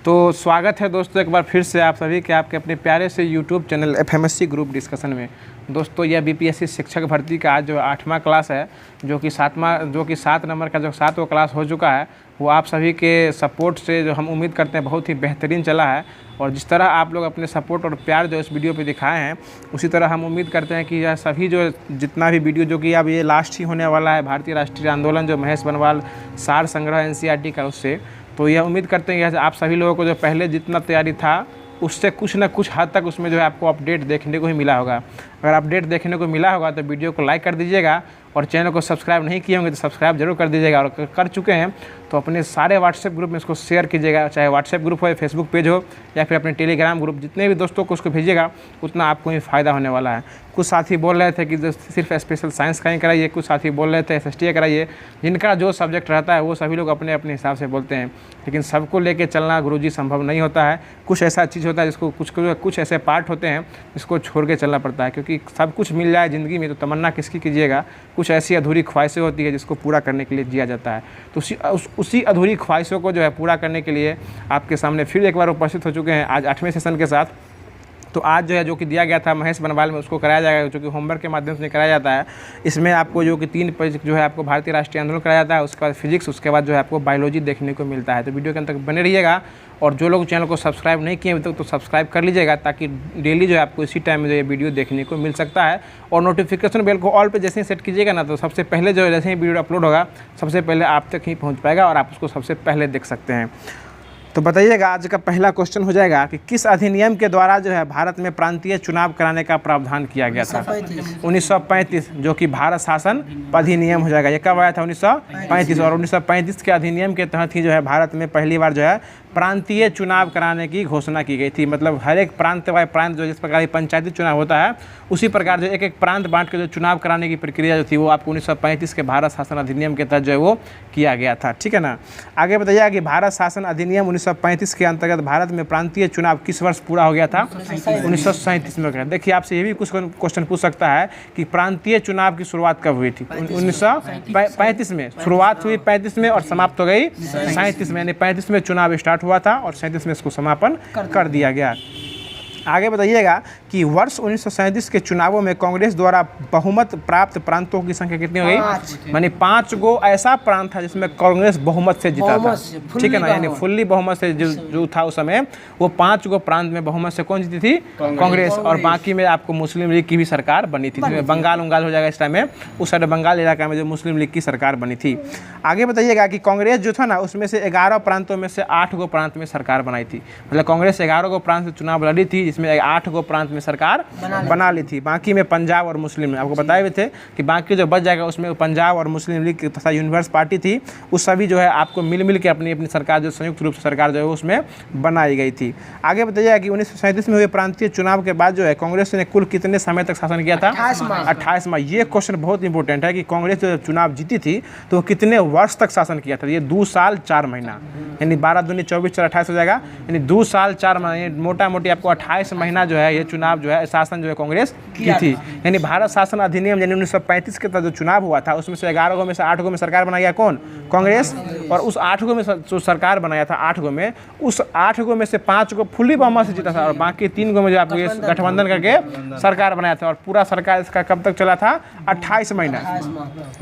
तो स्वागत है दोस्तों एक बार फिर से आप सभी के आपके अपने प्यारे से यूट्यूब चैनल एफएमएससी ग्रुप डिस्कशन में। दोस्तों यह बीपीएससी शिक्षक भर्ती का आज जो 8वां क्लास है, जो कि 7 नंबर का जो 7वां क्लास हो चुका है, वो आप सभी के सपोर्ट से जो हम उम्मीद करते हैं बहुत ही बेहतरीन चला है। और जिस तरह आप लोग अपने सपोर्ट और प्यार जो इस वीडियो पे दिखाए हैं, उसी तरह हम उम्मीद करते हैं कि यह सभी जो जितना भी वीडियो, जो कि अब ये लास्ट ही होने वाला है भारतीय राष्ट्रीय आंदोलन जो महेश बनवाल सार संग्रह एनसीईआरटी का, उससे तो यह उम्मीद करते हैं कि आप सभी लोगों को जो पहले जितना तैयारी था उससे कुछ न कुछ हद तक उसमें जो है आपको अपडेट देखने को ही मिला होगा। अगर अपडेट देखने को मिला होगा तो वीडियो को लाइक कर दीजिएगा, और चैनल को सब्सक्राइब नहीं किए होंगे तो सब्सक्राइब जरूर कर दीजिएगा, और कर चुके हैं तो अपने सारे व्हाट्सएप ग्रुप में इसको शेयर कीजिएगा, चाहे व्हाट्सएप ग्रुप हो या फेसबुक पेज हो या फिर अपने टेलीग्राम ग्रुप, जितने भी दोस्तों को उसको भेजिएगा उतना आपको ही फ़ायदा होने वाला है। कुछ साथी बोल रहे थे कि सिर्फ स्पेशल साइंस का ही कराइए, कुछ साथी बोल रहे थे एसएसटी कराइए। जिनका जो सब्जेक्ट रहता है वो सभी लोग अपने अपने हिसाब से बोलते हैं, लेकिन सबको लेके चलना गुरुजी संभव नहीं होता है। कुछ ऐसा चीज़ होता है जिसको कुछ ऐसे पार्ट होते हैं जिसको छोड़ के चलना पड़ता है, क्योंकि सब कुछ मिल जाए ज़िंदगी में तो तमन्ना किसकी कीजिएगा। कुछ ऐसी अधूरी ख्वाहिशें होती है जिसको पूरा करने के लिए जिया जाता है। तो उसी अधूरी ख्वाहिशों को जो है पूरा करने के लिए आपके सामने फिर एक बार उपस्थित हो चुके हैं आज 8वें सेशन के साथ। तो आज जो है जो कि दिया गया था महेश बनवाल में, उसको कराया जाएगा, जो कि होमवर्क के माध्यम से कराया जाता है। इसमें आपको जो कि 3 पेज जो है आपको भारतीय राष्ट्रीय आंदोलन कराया जाता है, उसके बाद फिजिक्स, उसके बाद जो है आपको बायोलॉजी देखने को मिलता है। तो वीडियो के अंत तक बने रहिएगा, और जो लोग चैनल को सब्सक्राइब नहीं किए अभी तक तो सब्सक्राइब कर लीजिएगा, ताकि डेली जो है आपको इसी टाइम में जो ये वीडियो देखने को मिल सकता है। और नोटिफिकेशन बेल को ऑल पे जैसे ही सेट कीजिएगा ना, तो सबसे पहले जो है जैसे ही वीडियो अपलोड होगा सबसे पहले आप तक ही पहुँच पाएगा और आप उसको सबसे पहले देख सकते हैं। तो बताइएगा, आज का पहला क्वेश्चन हो जाएगा कि किस अधिनियम के द्वारा जो है भारत में प्रांतीय चुनाव कराने का प्रावधान किया गया था? 1935, जो कि भारत शासन अधिनियम हो जाएगा। ये कब आया था? 1935। और 1935 के अधिनियम के तहत ही जो है भारत में पहली बार जो है प्रांतीय चुनाव कराने की घोषणा की गई थी। मतलब हर एक प्रांत वाले प्रांत जो जिस प्रकार पंचायती चुनाव होता है, उसी प्रकार जो एक प्रांत बांट के जो चुनाव कराने की प्रक्रिया जो थी वो आपको 1935 के भारत शासन अधिनियम के तहत जो है वो किया गया था। ठीक है ना। आगे बताइएगा कि भारत शासन अधिनियम 1935 के अंतर्गत भारत में प्रांतीय चुनाव किस वर्ष पूरा हो गया था? 1937 में। देखिए, आपसे ये भी कुछ क्वेश्चन पूछ सकता है कि प्रांतीय चुनाव की शुरुआत कब हुई थी? 1935 में शुरुआत हुई, 35 में, और समाप्त हो गई 37 में। यानी 35 में चुनाव स्टार्ट हुआ था और 37 में इसको समापन कर दिया गया। आगे बताइएगा कि वर्ष 1937 के चुनावों में कांग्रेस द्वारा बहुमत प्राप्त प्रांतों की संख्या कितनी हो गई? मानी 5 गो ऐसा प्रांत था जिसमें कांग्रेस बहुमत से जीता था। ठीक है ना। यानी फुल्ली बहुमत से जो था उस समय, वो 5 गो प्रांत में बहुमत से कौन जीती थी? कांग्रेस। और बाकी में आपको मुस्लिम लीग की भी सरकार बनी थी, जिसमें बंगाल हो जाएगा इस टाइम में, उस साइड बंगाल इलाका में जो मुस्लिम लीग की सरकार बनी थी। आगे बताइएगा कि कांग्रेस जो था ना, उसमें से 11 प्रांतों में से 8 गो प्रांत में सरकार बनाई थी। मतलब कांग्रेस 11 गो प्रांत से चुनाव लड़ी थी, जिसमें 8 गो प्रांत में सरकार बना ली थी। बाकी में पंजाब और मुस्लिम, आपको बताए हुए थे कि बाकी जो बच जाएगा उसमें पंजाब और मुस्लिम लीग तथा यूनिवर्स पार्टी थी, उस सभी जो है आपको मिल के अपनी अपनी सरकार जो संयुक्त रूप से सरकार जो है उसमें बनाई गई थी। आगे बताइएगा कि 1937 में हुए प्रांतीय चुनाव के बाद जो है कांग्रेस ने कुल कितने समय तक शासन किया था? 28 माह। ये क्वेश्चन बहुत इंपॉर्टेंट है कि कांग्रेस जो चुनाव जीती थी तो कितने वर्ष तक शासन किया था? ये 2 साल 4 महीना, यानी 12 दूनी 24 4 28 हो जाएगा। यानी 2 साल 4 महीने, मोटा मोटी आपको 28 महीना जो है ये चुनाव जो है शासन जो है कांग्रेस की थी। यानी भारत शासन अधिनियम यानी 1935 के तहत जो चुनाव हुआ था उसमें से 11 गो में से 8 गो में सरकार बनाया कौन? कांग्रेस। और उस 8 गो में जो सरकार बनाया था, 8 गो में, उस 8 गो में से 5 गो फुल्ली बहुमत से जीता था, और बाकी 3 गो में जो आपको ये गठबंधन करके सरकार बनाया था। और पूरा सरकार इसका कब तक चला था? 28 महीना,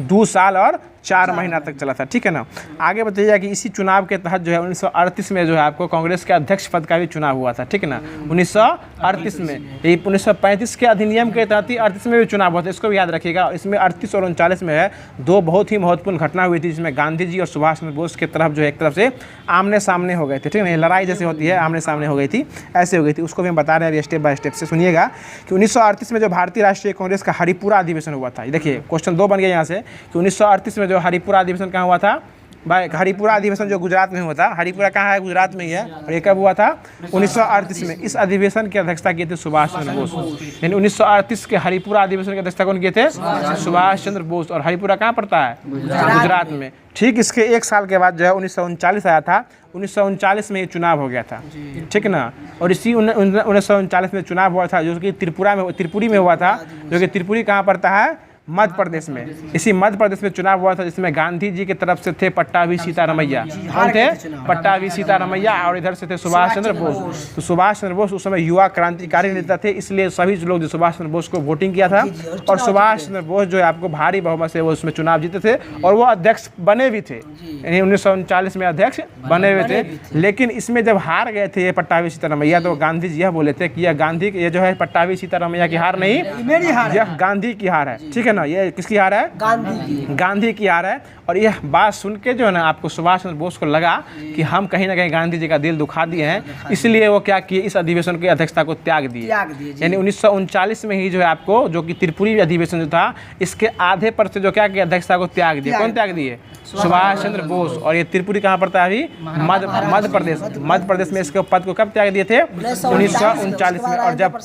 2 साल और 4 महीना तक चला था। ठीक है ना। आगे बताइएगा कि इसी चुनाव के तहत जो है 1938 में जो है आपको कांग्रेस के अध्यक्ष पद का भी चुनाव हुआ था। ठीक है ना। 1938 में, ये 1935 के अधिनियम के तहत ही 38 में भी चुनाव हुआ था, इसको भी याद रखिएगा। इसमें 38 और 39 में है 2 बहुत ही महत्वपूर्ण घटना हुई थी, जिसमें गांधी जी और सुभाष चंद्र बोस के तरफ जो है एक तरफ से आमने सामने हो गए थे। ठीक है ना। लड़ाई जैसे होती है, आमने सामने हो गई थी, ऐसे हो गई थी, उसको भी हम बता रहे हैं स्टेप बाय स्टेप से। सुनिएगा कि 1938 में जो भारतीय राष्ट्रीय कांग्रेस का हरिपुरा अधिवेशन हुआ था, देखिए क्वेश्चन 2 बन गया यहाँ से कि 1938 में जो हरिपुरा अधिवेशन कहाँ हुआ था? भाई हरिपुरा अधिवेशन जो गुजरात में हुआ था, हरिपुरा कहाँ है? गुजरात में ही है। और ये कब हुआ था? 1938 में। इस अधिवेशन की अध्यक्षता किए थे सुभाष चंद्र बोस। यानी 1938 के हरिपुरा अधिवेशन की अध्यक्षता कौन किए थे? सुभाष चंद्र बोस। और हरिपुरा कहाँ पड़ता है? गुजरात में। ठीक इसके 1 साल के बाद जो है 1939 आया था, 1939 में ये चुनाव हो गया था। ठीक है ना। और इसी 1939 में चुनाव हुआ था जो कि त्रिपुरी में हुआ था, जो कि त्रिपुरी कहाँ पड़ता है? मध्य प्रदेश में। इसी मध्य प्रदेश में चुनाव हुआ था जिसमें गांधी जी की तरफ से थे पट्टाभी सीतारमैया। कौन थे? पट्टाभी सीतारमैया। और इधर से थे सुभाष चंद्र बोस। तो सुभाष चंद्र बोस उस समय युवा क्रांतिकारी नेता थे, इसलिए सभी लोग जो सुभाष चंद्र बोस को वोटिंग किया था। और सुभाष चंद्र बोस जो है आपको भारी बहुमत से वो उसमें चुनाव जीते थे और वो अध्यक्ष बने भी थे, यानी 1939 में अध्यक्ष बने हुए थे। लेकिन इसमें जब हार गए थे ये पट्टाभी सीतारमैया, तो गांधी जी यह बोले थे कि ये जो है पट्टाभी सीतारमैया की हार नहीं, यह गांधी की हार है। ठीक है ना, ये किसकी हार है? गांधी की हार है। और यह बात सुन के जो है ना आपको सुभाष चंद्र बोस को लगा कि हम कहीं ना कहीं गांधी जी का दिल दुखा दिए हैं, इसलिए वो क्या किए, इस अधिवेशन की अध्यक्षता को त्याग दिए। यानी 1939 में ही जो है आपको जो कि त्रिपुरी अधिवेशन जो था इसके आधे पर से जो क्या किया, अध्यक्षता को त्याग दिया। कौन त्याग दिए? सुभाष चंद्र बोस। और ये त्रिपुरी कहाँ पड़ता है? अभी मध्य प्रदेश। मध्य प्रदेश में इसके पद को कब त्याग दिए थे? 1939 में। और जब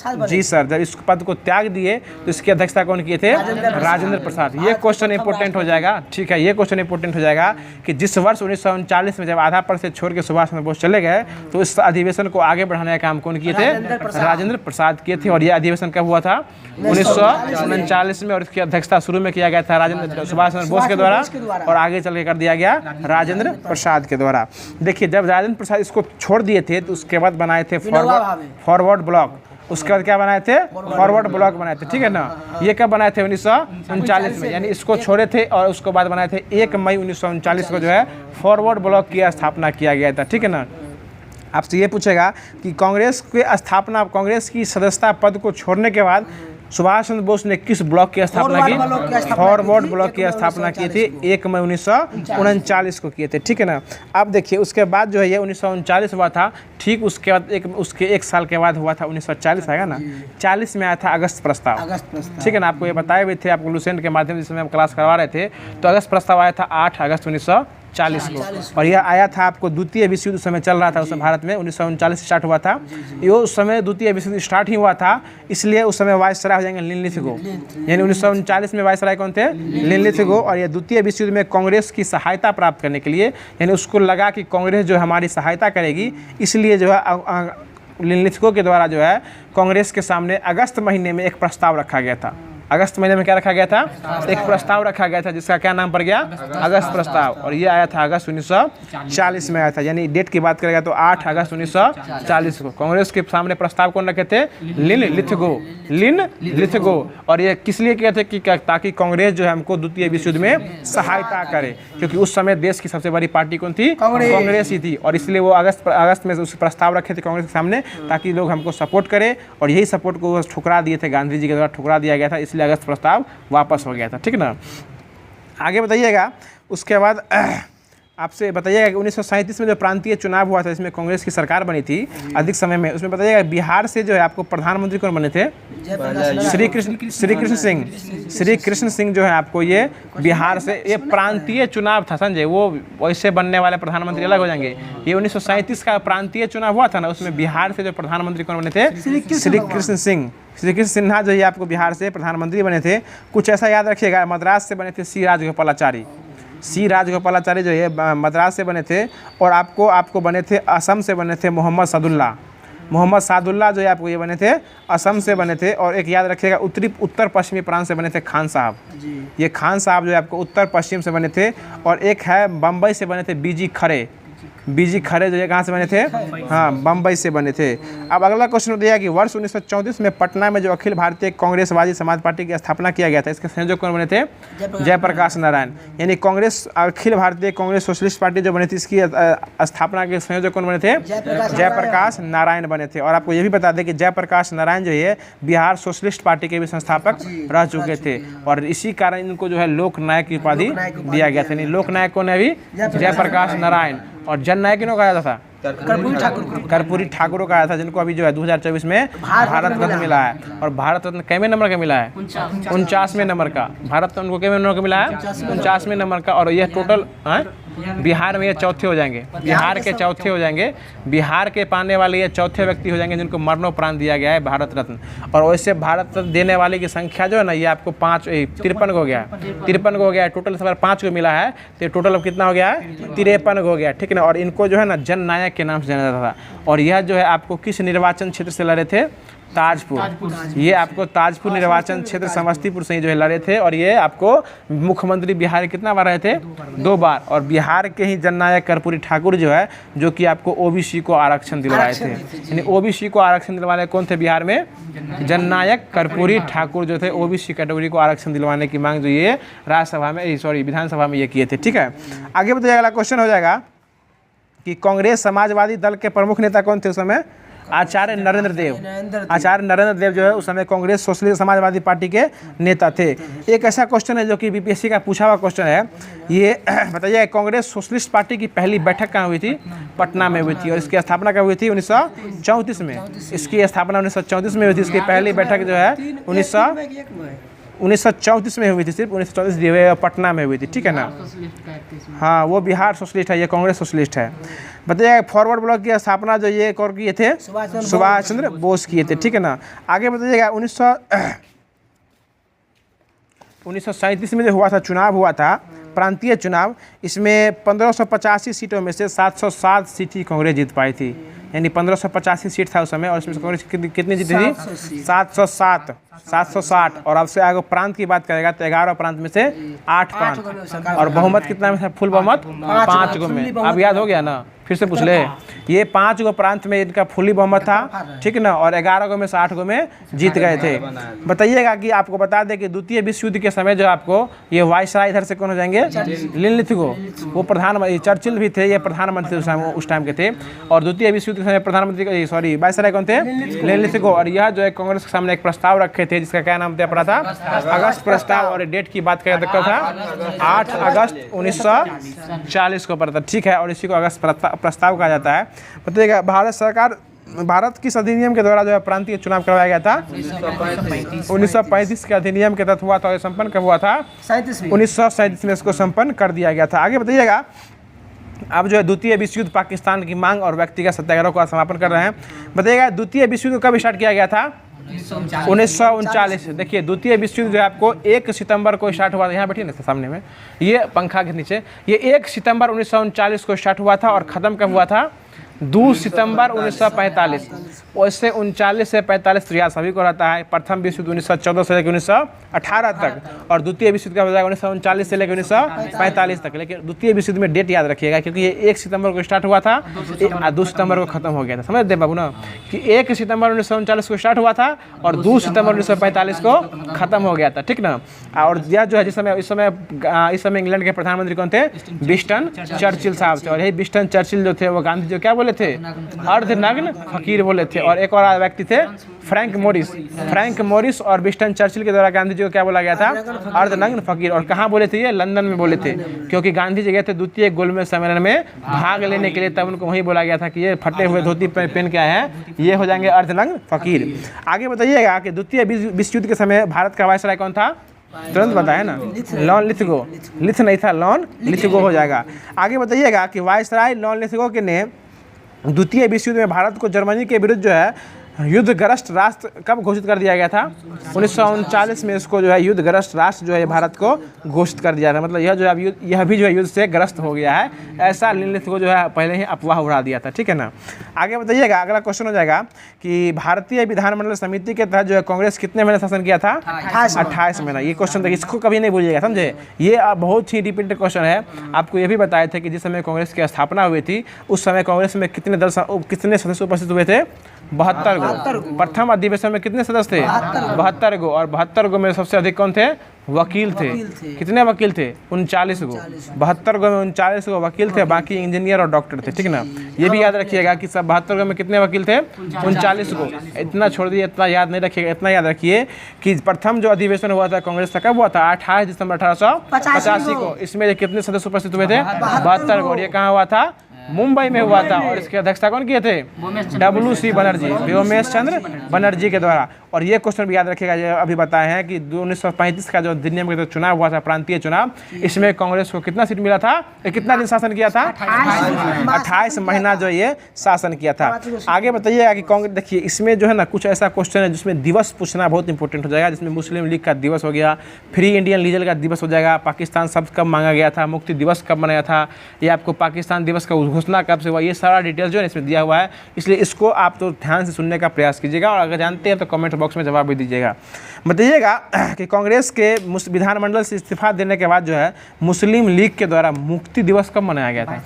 जब इस पद को त्याग दिए तो इसकी अध्यक्षता कौन किए थे? राजेंद्र प्रसाद। ये क्वेश्चन इंपोर्टेंट हो जाएगा। ठीक है, ये क्वेश्चन इंपोर्टेंट हो जाएगा कि जिस वर्ष 1939 में जब आधा पर से छोड़ के सुभाष चंद्र बोस चले गए तो इस अधिवेशन को आगे बढ़ाने का काम कौन किए थे? राजेंद्र प्रसाद किए थे। और यह अधिवेशन कब हुआ था? 1939 में। और इसकी अध्यक्षता शुरू में किया गया था सुभाष चंद्र बोस के द्वारा और आगे चल के कर दिया गया राजेंद्र प्रसाद के द्वारा। देखिए, जब राजेंद्र प्रसाद इसको छोड़ दिए थे तो उसके बाद बनाए थे फॉरवर्ड ब्लॉक। उसके बाद क्या बनाए थे? फॉरवर्ड ब्लॉक बनाए थे। ठीक है ना, ये कब बनाए थे? 1939 में। यानी इसको छोड़े थे और उसके बाद बनाए थे 1 मई 1939 को जो है फॉरवर्ड ब्लॉक की स्थापना किया गया था। ठीक है ना, आपसे ये पूछेगा कि कांग्रेस की सदस्यता पद को छोड़ने के बाद सुभाष चंद्र बोस ने किस ब्लॉक की स्थापना की? फॉरवर्ड ब्लॉक की स्थापना की थी 1 मई 1939 को किए थे। ठीक है ना, अब देखिए उसके बाद जो है ये 1939 हुआ था। ठीक उसके बाद उसके 1 साल के बाद हुआ था 1940 आएगा ना, 40 में आया था अगस्त प्रस्ताव। ठीक है ना, आपको ये बताए भी थे, आपको लुसेंट के माध्यम से हम क्लास करवा रहे थे। तो अगस्त प्रस्ताव आया था 8 अगस्त 1940 को। और यह आया था आपको द्वितीय विश्व युद्ध उस समय चल रहा था, उस समय भारत में 1939 स्टार्ट हुआ था। ये उस समय द्वितीय विश्व युद्ध स्टार्ट ही हुआ था, इसलिए उस समय वायसराय हो जाएंगे लिनलिथगो। यानी 1939 में वायसराय कौन थे? लिनलिथगो। और यह द्वितीय विश्व युद्ध में कांग्रेस की सहायता प्राप्त करने के लिए, यानी उसको लगा कि कांग्रेस जो हमारी सहायता करेगी, इसलिए जो है लिनलिथगो के द्वारा जो है कांग्रेस के सामने अगस्त महीने में एक प्रस्ताव रखा गया था। अगस्त महीने में क्या रखा गया था? एक प्रस्ताव रखा गया था जिसका क्या नाम पड़ गया? अगस्त प्रस्ताव। और ये आया था अगस्त 1940 में आया था। यानी डेट की बात करेगा तो 8 अगस्त 1940 को कांग्रेस के सामने प्रस्ताव कौन रखे थे? लिनलिथगो। और ये किस लिए किया था? कि ताकि कांग्रेस जो है हमको द्वितीय विश्व युद्ध में सहायता करे, क्योंकि उस समय देश की सबसे बड़ी पार्टी कौन थी? कांग्रेस ही थी। और इसलिए वो अगस्त में उस प्रस्ताव रखे थे कांग्रेस के सामने ताकि लोग हमको सपोर्ट करें। और यही सपोर्ट को ठुकरा दिए थे, गांधी जी के द्वारा ठुकरा दिया गया था, इसलिए अगस्त प्रस्ताव वापस हो गया था। ठीक ना, आगे बताइएगा। उसके बाद आपसे बताइएगा कि 1937 में जो प्रांतीय चुनाव हुआ था, इसमें कांग्रेस की सरकार बनी थी अधिक समय में, उसमें बताइएगा बिहार से जो है आपको प्रधानमंत्री कौन बने थे? श्री कृष्ण सिंह जो है आपको ये बिहार से, ये प्रांतीय चुनाव था संजय, वो वैसे बनने वाले प्रधानमंत्री अलग हो जाएंगे। ये 1937 का प्रांतीय चुनाव हुआ था ना, उसमें बिहार से जो प्रधानमंत्री कौन बने थे? श्री कृष्ण सिन्हा जो है आपको बिहार से प्रधानमंत्री बने थे। कुछ ऐसा याद रखिएगा, मद्रास से बने थे सी राजगोपालाचारी जो है मद्रास से बने थे। और आपको बने थे असम से बने थे मोहम्मद सादुल्ला जो है आपको ये बने थे असम से बने थे। और एक याद रखिएगा उत्तर पश्चिमी प्रांत से बने थे खान साहब। ये खान साहब जो है आपको उत्तर पश्चिम से बने थे। और एक है बम्बई से बने थे बीजी खरे जो है कहाँ से बने थे? हाँ, बम्बई से बने थे। अब अगला क्वेश्चन बताइए कि वर्ष 1934 में पटना में जो अखिल भारतीय कांग्रेसवादी समाज पार्टी की स्थापना किया गया था, इसके संयोजक कौन बने थे? जयप्रकाश नारायण। यानी कांग्रेस अखिल भारतीय कांग्रेस सोशलिस्ट पार्टी जो बनी थी, इसकी स्थापना के संयोजक कौन बने थे? जयप्रकाश नारायण बने थे। और आपको ये भी बता दें कि जयप्रकाश नारायण जो है बिहार सोशलिस्ट पार्टी के भी संस्थापक रह चुके थे। और इसी कारण इनको जो है लोकनायक की उपाधि दिया गया था। लोकनायक कौन है अभी? जयप्रकाश नारायण। और जननायक किन्हों कहा जाता था? कर्पूरी ठाकुर का आया था, जिनको अभी जो है 2024 में भारत रत्न मिला है। और भारत रत्न कितने नंबर का मिला है? 49वें नंबर का। भारत रत्न उनको कितने नंबर का मिला है? 49वें नंबर का। और यह टोटल बिहार में ये चौथे हो जाएंगे, बिहार के चौथे हो जाएंगे, बिहार के पाने वाले ये चौथे व्यक्ति हो जाएंगे जिनको मरणोपरांत दिया गया है भारत रत्न। और वैसे भारत रत्न देने वाले की संख्या जो है ना, ये आपको 53 हो गया, 53 हो गया। टोटल से 5 को मिला है, तो टोटल अब कितना हो गया है? 53 हो गया। ठीक है ना। और इनको जो है ना जननायक के नाम से जाना जाता था। और यह जो है आपको किस निर्वाचन क्षेत्र से लड़े थे? ताजपुर। ये आपको ताजपुर निर्वाचन क्षेत्र समस्तीपुर से ही जो है लड़े थे और ये आपको मुख्यमंत्री बिहार कितना बार रहे थे? 2 बार। और बिहार के ही जननायक कर्पूरी ठाकुर जो है जो कि आपको ओबीसी को आरक्षण दिलवाए थे। यानी ओबीसी को आरक्षण दिलवाने कौन थे बिहार में? जननायक कर्पूरी ठाकुर जो थे ओबीसी कैटेगरी को आरक्षण दिलवाने की मांग जो ये राज्यसभा में विधानसभा में ये किए थे। ठीक है, आगे बताइए। अगला क्वेश्चन हो जाएगा कि कांग्रेस समाजवादी दल के प्रमुख नेता कौन थे उस समय? आचार्य नरेंद्र देव। आचार्य नरेंद्र देव जो है उस समय कांग्रेस सोशलिस्ट समाजवादी पार्टी के नेता थे। एक ऐसा क्वेश्चन है जो कि बीपीएससी का पूछा हुआ क्वेश्चन है, ये बताइए कांग्रेस सोशलिस्ट पार्टी की पहली बैठक कहाँ हुई थी? पटना में हुई थी। और इसकी स्थापना कब हुई थी? 1934 में। इसकी स्थापना 1934 में हुई थी। इसकी पहली बैठक जो है 1934 में हुई थी, सिर्फ 1934 पटना में हुई थी। ठीक है ना? हाँ, वो बिहार सोशलिस्ट है, ये कांग्रेस सोशलिस्ट है। बताइए फॉरवर्ड ब्लॉक की स्थापना जो ये कौन किए थे? सुभाष चंद्र बोस किए थे। ठीक है ना? आगे बताइएगा 1937 में जो हुआ था चुनाव हुआ था प्रांतीय चुनाव, इसमें 1585 सीटों में से 707 सीट ही कांग्रेस जीत पाई थी। यानी 1585 सीट था उस समय और इसमें कांग्रेस कितनी जीती थी? 760। और अब से आगे प्रांत की बात करेगा तो 11 प्रांत में से 8 प्रांत। और बहुमत कितना में था? फुल बहुमत 5 गो में। अब याद हो गया ना? फिर से पूछ ले। ये 5 गो प्रांत में इनका फुली बहुमत था। ठीक है ना? और 11 गो में से 8 गो में जीत गए थे। बताइएगा कि आपको बता दें कि द्वितीय विश्व युद्ध के समय जो आपको ये वायसराय इधर से कौन हो जाएंगे? लिनलिथगो। वो प्रधानमंत्री, चर्चिल भी थे, ये प्रधानमंत्री उस टाइम के थे। और द्वितीय विश्व युद्ध के समय प्रधानमंत्री वायसराय कौन थे? लिनलिथगो। और यह जो है कांग्रेस के सामने एक प्रस्ताव रखे थे जिसका क्या नाम था अपना था? अगस्त प्रस्ताव। और डेट की बात करें तो कब था? 8 अगस्त 1940 को पड़ा था। ठीक है, और इसी को अगस्त प्रस्ताव कहा जाता है। बताइएगा भारत किस अधिनियम के द्वारा जो है प्रांतीय चुनाव करवाया गया था? 1935 के अधिनियम के तहत हुआ था। संपन्न कब हुआ था? 1937 में इसको संपन्न कर दिया गया था। आगे बताइएगा। अब जो है द्वितीय विश्व युद्ध पाकिस्तान की मांग और व्यक्तिगत सत्याग्रह का समापन कर रहे हैं। बताइएगा द्वितीय विश्व युद्ध कब स्टार्ट किया गया था? 1939। देखिए द्वितीय विश्व युद्ध जो है आपको 1 सितंबर को स्टार्ट हुआ था। यहाँ बैठिए ना सामने में, ये पंखा के नीचे। ये 1 सितंबर 1939 को स्टार्ट हुआ था और ख़त्म कब हुआ था? 2 सितंबर 1945। वैसे 39 से 45 तो याद सभी को रहता है। प्रथम विश्व युद्ध 1914 से लेकर 1918 तक और द्वितीय विश्व युद्ध का हो जाएगा 1939 से लेकर 1945 तक। लेकिन द्वितीय विश्व युद्ध में डेट याद रखिएगा क्योंकि ये 1 सितंबर को स्टार्ट हुआ था और 2 सितंबर को खत्म हो गया था। समझ दे बाबू ना कि 1 सितंबर 1939 को स्टार्ट हुआ था और 2 सितंबर 1945 को खत्म हो गया था। ठीक ना? और यह जो है इस समय इंग्लैंड के प्रधानमंत्री कौन थे? विंस्टन चर्चिल साहब थे। और यही विंस्टन चर्चिल जो थे वो गांधी जो क्या बोले थे? अर्धनग्न फकीर बोले थे। और एक और व्यक्ति थे फ्रैंक मोरिस और विंस्टन चर्चिल के द्वारा गांधी जी को क्या बोला गया था? अर्धनग्न फकीर। और कहाँ बोले थे? ये लंदन में बोले थे क्योंकि गांधी जी गए थे द्वितीय गोलमेज सम्मेलन में भाग लेने के लिए, तब उनको वहीं बोला गया था कि ये फटे हुए धोती पहन के आए हैं, ये हो जाएंगे अर्धनग्न फकीर। आगे बताइएगा कि द्वितीय विश्व युद्ध के समय भारत का वायसराय कौन था? तुरंत बताया ना, लॉन लिथगो। लिथ नहीं था, लॉन लिथगो हो जाएगा। आगे बताइएगा कि वायसराय लॉन लिथगो के ने द्वितीय विश्व युद्ध में भारत को जर्मनी के विरुद्ध जो है युद्धग्रस्त राष्ट्र कब घोषित कर दिया गया था? 1939 में इसको जो है युद्धग्रस्त राष्ट्र जो है भारत को घोषित कर दिया था। मतलब यह जो है यह भी जो है युद्ध से ग्रस्त हो गया है, ऐसा लिनलिथ को जो है पहले ही अफवाह उड़ा दिया था। ठीक है ना? आगे बताइएगा। अगला क्वेश्चन हो जाएगा कि भारतीय विधानमंडल समिति के तहत जो है कांग्रेस कितने महीने शासन किया था? 28 महीना। ये क्वेश्चन देखिए, इसको कभी नहीं भूलिएगा, समझे? ये बहुत ही रिपीटेड क्वेश्चन है। आपको ये भी बताए थे कि जिस समय कांग्रेस की स्थापना हुई थी उस समय कांग्रेस में कितने सदस्य उपस्थित हुए थे? 72 गो। प्रथम अधिवेशन में कितने सदस्य थे? 72 गो। और 72 गो में सबसे अधिक कौन थे? वकील थे। कितने वकील थे? 39 गो। 72 गो में 39 गो वकील थे, बाकी इंजीनियर और डॉक्टर थे। ठीक ना? ये भी याद रखिएगा कि सब 72 गो में कितने वकील थे? 39 गो। इतना छोड़ दिए, इतना याद नहीं रखिएगा। इतना याद रखिए कि प्रथम जो अधिवेशन हुआ था कांग्रेस का कब हुआ था? 28 दिसंबर 1885 को। इसमें कितने सदस्य उपस्थित हुए थे? 72 गो। और ये कहाँ हुआ था? मुंबई में हुआ था। और इसकी अध्यक्षता कौन किए थे? WC बनर्जी, व्योमेश चंद्र बनर्जी के द्वारा। और ये क्वेश्चन भी याद रखिएगा, जो अभी बताए हैं कि 1935 का जो अधिनियम के तहत चुनाव हुआ था, प्रांतीय चुनाव, इसमें कांग्रेस को कितना सीट मिला था, कितना दिन शासन किया था, 28 महीना जो ये शासन किया था। आगे बताइएगा कि कांग्रेस, देखिए इसमें जो है ना कुछ ऐसा क्वेश्चन है जिसमें दिवस पूछना बहुत इंपॉर्टेंट हो जाएगा, जिसमें मुस्लिम लीग का दिवस हो गया, फ्री इंडियन लीजल का दिवस हो जाएगा, पाकिस्तान शब्द कब मांगा गया था, मुक्ति दिवस कब मनाया था, ये आपको पाकिस्तान दिवस का घोषणा कब से हुआ, ये सारा डिटेल जो है इसमें दिया हुआ है। इसलिए इसको आप तो ध्यान से सुनने का प्रयास कीजिएगा, और अगर जानते हैं तो कमेंट बॉक्स में जवाब भी दीजिएगा। बताइएगा कि कांग्रेस के विधानमंडल से इस्तीफा देने के बाद जो है मुस्लिम लीग के द्वारा मुक्ति दिवस कब मनाया गया था,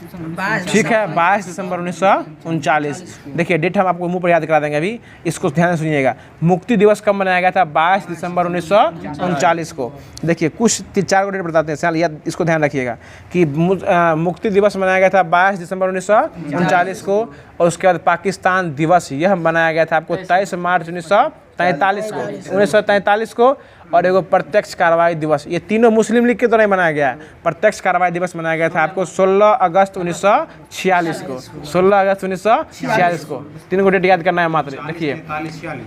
ठीक है, 22 दिसंबर 1939। देखिए डेट हम आपको मुंह पर याद करा देंगे, अभी इसको ध्यान से सुनिएगा। मुक्ति दिवस कब मनाया गया था, 22 दिसंबर 1939 को। देखिए कुछ 4 डेट बताते हैं, साल याद, इसको ध्यान रखिएगा कि मुक्ति दिवस मनाया गया था 22 दिसंबर 1939 को, और उसके बाद पाकिस्तान दिवस यह मनाया गया था आपको 23 मार्च 1943 को, और एगो प्रत्यक्ष कार्रवाई दिवस, ये तीनों मुस्लिम लीग के द्वारा ही मनाया गया है। प्रत्यक्ष कार्रवाई दिवस मनाया गया था आपको 16 अगस्त 1946 को, 16 अगस्त 1946 को। तीनों को डेट याद करना है मात्र। देखिए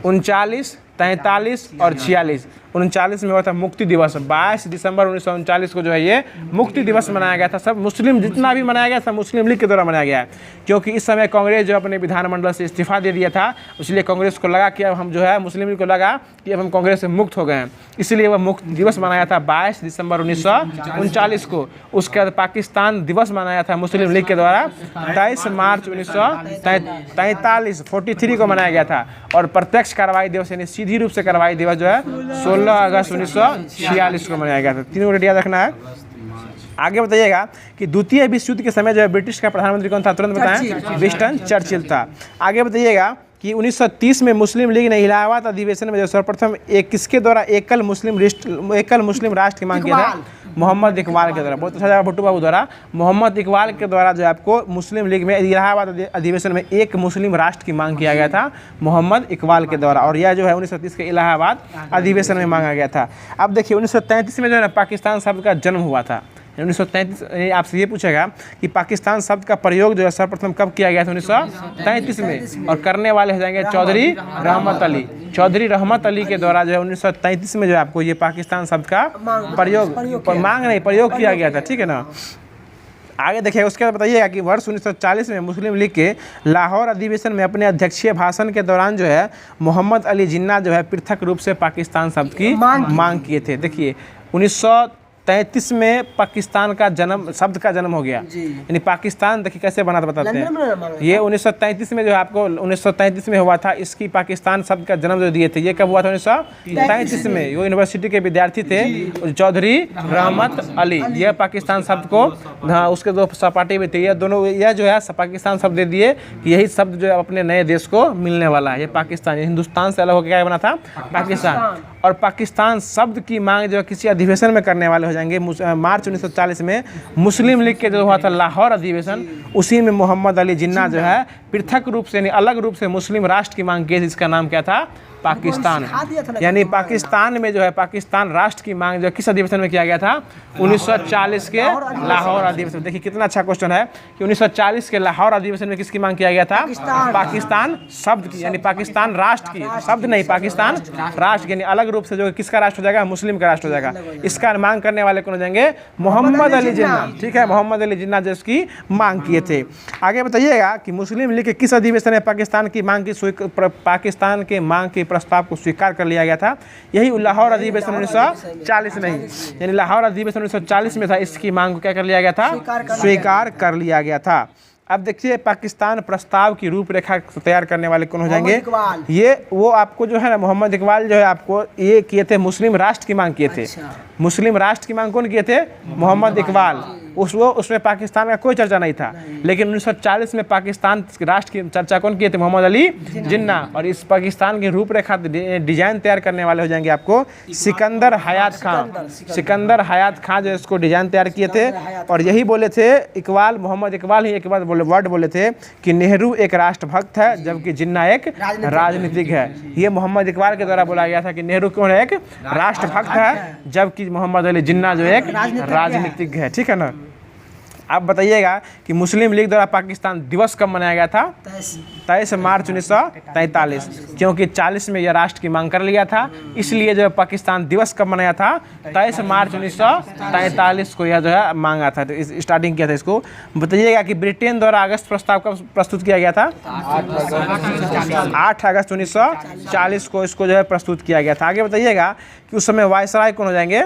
39, 43 और 46। 39 में हुआ था मुक्ति दिवस, 22 दिसंबर 1939 को जो है ये मुक्ति दिवस मनाया गया था। सब मुस्लिम जितना भी मनाया गया था मुस्लिम लीग के द्वारा मनाया गया है, क्योंकि इस समय कांग्रेस जो अपने विधानमंडल से इस्तीफा दे दिया था, इसलिए कांग्रेस को लगा कि अब हम जो है, मुस्लिम लीग को लगा कि अब हम कांग्रेस से मुक्त हो गए हैं, इसलिए वह मुक्ति दिवस मनाया था 22 दिसंबर 1939 को। उसके बाद पाकिस्तान दिवस मनाया था मुस्लिम लीग के द्वारा 23 मार्च 1943 43 को मनाया गया था, और प्रत्यक्ष कार्रवाई दिवस यानी सीधी रूप से कार्रवाई दिवस जो है 16 अगस्त 1946 को मनाया गया था। तीनों डेट याद रखना है। आगे बताइएगा कि द्वितीय विश्व युद्ध के समय जो है ब्रिटिश का प्रधानमंत्री कौन था, तुरंत बताएं, विंस्टन चर्चिल था। आगे बताइएगा कि 1930 में मुस्लिम लीग ने इलाहाबाद अधिवेशन में जो सर्वप्रथम किसके द्वारा एकल मुस्लिम राष्ट्र की मांग किया था, मोहम्मद इकबाल के द्वारा। बहुत अच्छा जगह भुट्टो बाबू द्वारा, मोहम्मद इकबाल के द्वारा जो आपको मुस्लिम लीग में इलाहाबाद अधिवेशन में एक मुस्लिम राष्ट्र की मांग किया गया था, मोहम्मद इकबाल के द्वारा, और यह जो है 1930 के इलाहाबाद अधिवेशन में मांगा गया था। अब देखिए 1933 में जो है ना पाकिस्तान शब्द का जन्म हुआ था। 1933 आपसे ये पूछेगा कि पाकिस्तान शब्द का प्रयोग जो है सर्वप्रथम कब किया गया था, 1933 में, और करने वाले हो जाएंगे चौधरी रहमत अली। चौधरी रहमत अली के द्वारा जो है 1933 में जो है आपको ये पाकिस्तान शब्द का प्रयोग किया गया था, ठीक है ना। आगे देखिए उसके बाद बताइएगा कि वर्ष 1940 में मुस्लिम लीग के लाहौर अधिवेशन में अपने अध्यक्षीय भाषण के दौरान जो है मोहम्मद अली जिन्ना जो है पृथक रूप से पाकिस्तान शब्द की मांग किए थे। देखिए 1933 में पाकिस्तान का जन्म, शब्द का जन्म हो गया, यानी पाकिस्तान देखिए कैसे बना था बताते हैं। ये 1933 में जो है आपको 1933 में हुआ था, इसकी पाकिस्तान शब्द का जन्म जो दिए थे, ये कब हुआ था, 1933 में। ये यूनिवर्सिटी के विद्यार्थी थे चौधरी रहमत अली, यह पाकिस्तान शब्द को, हाँ उसके दो सपाटे भी थे, ये दोनों, यह जो है पाकिस्तान शब्द दे दिए कि यही शब्द जो है अपने नए देश को मिलने वाला है। ये पाकिस्तान, हिंदुस्तान से अलग होकर क्या बना था, पाकिस्तान। और पाकिस्तान शब्द की मांग जो किसी अधिवेशन में करने वाले हो जाएंगे मार्च 1940 में मुस्लिम लीग के जो हुआ था लाहौर अधिवेशन, उसी में मोहम्मद अली जिन्ना जो है पृथक रूप से यानी अलग रूप से मुस्लिम राष्ट्र की मांग की, जिसका नाम क्या था, पाकिस्तान। यानी पाकिस्तान में जो है पाकिस्तान राष्ट्र की मांग जो किस अधिवेशन में किया गया था, 1940 के लाहौर अधिवेशन। देखिए कितना अच्छा क्वेश्चन है कि 1940 के लाहौर अधिवेशन में किसकी मांग किया गया था, पाकिस्तान शब्द की, यानी पाकिस्तान राष्ट्र की, शब्द नहीं, पाकिस्तान राष्ट्र, यानी अलग रूप से जो किसका राष्ट्र हो जाएगा, मुस्लिम का राष्ट्र हो जाएगा। इसका मांग करने वाले कौन हो जाएंगे, मोहम्मद अली जिन्ना, ठीक है, मोहम्मद अली जिन्ना जो इसकी मांग किए थे। आगे बताइएगा कि मुस्लिम लीग के किस अधिवेशन में पाकिस्तान की मांग की, पाकिस्तान के मांग की प्रस्ताव को स्वीकार कर लिया गया था, यही लाहौर अधिवेशन 1940 में ही, यानी लाहौर अधिवेशन 1940 में था, इसकी मांग को क्या कर लिया गया था, स्वीकार कर लिया गया था। अब देखिए पाकिस्तान प्रस्ताव की रूपरेखा तैयार करने वाले कौन हो जाएंगे, ये वो आपको जो है ना मोहम्मद इकबाल जो है आपको ये किए थे, मुस्लिम राष्ट्र की मांग किए थे। मुस्लिम राष्ट्र की मांग कौन किए थे, मोहम्मद इकबाल। उसमें पाकिस्तान का कोई चर्चा नहीं था, लेकिन 1940 में पाकिस्तान राष्ट्र की चर्चा कौन किए थे, मोहम्मद अली जिन्ना। और इस पाकिस्तान की रूपरेखा डिजाइन तैयार करने वाले हो जाएंगे आपको सिकंदर हयात खान। सिकंदर हयात खान जो इसको डिजाइन तैयार किए थे, और यही बोले थे इकबाल, मोहम्मद इकबाल ही एक बार वर्ड बोले थे कि नेहरू एक राष्ट्रभक्त है जबकि जिन्ना एक राजनीतिक है। ये मोहम्मद इकबाल के द्वारा बोला गया था कि नेहरू कौन है, एक राष्ट्रभक्त है, जबकि मोहम्मद अली जिन्ना जो एक राजनीतिक है, ठीक है ना। आप बताइएगा कि मुस्लिम लीग द्वारा पाकिस्तान दिवस कब मनाया गया था? 23 मार्च 1943, क्योंकि 40 में यह राष्ट्र की मांग कर लिया था, इसलिए जो है पाकिस्तान दिवस कब मनाया था? 23 मार्च 1943 को यह जो है मांगा था, तो स्टार्टिंग किया था इसको। बताइएगा कि ब्रिटेन द्वारा अगस्त प्रस्ताव कब प्रस्तुत किया गया था? 8 अगस्त 1940 को इसको जो है प्रस्तुत किया गया था। आगे बताइएगा कि उस समय वायसराय कौन हो जाएंगे?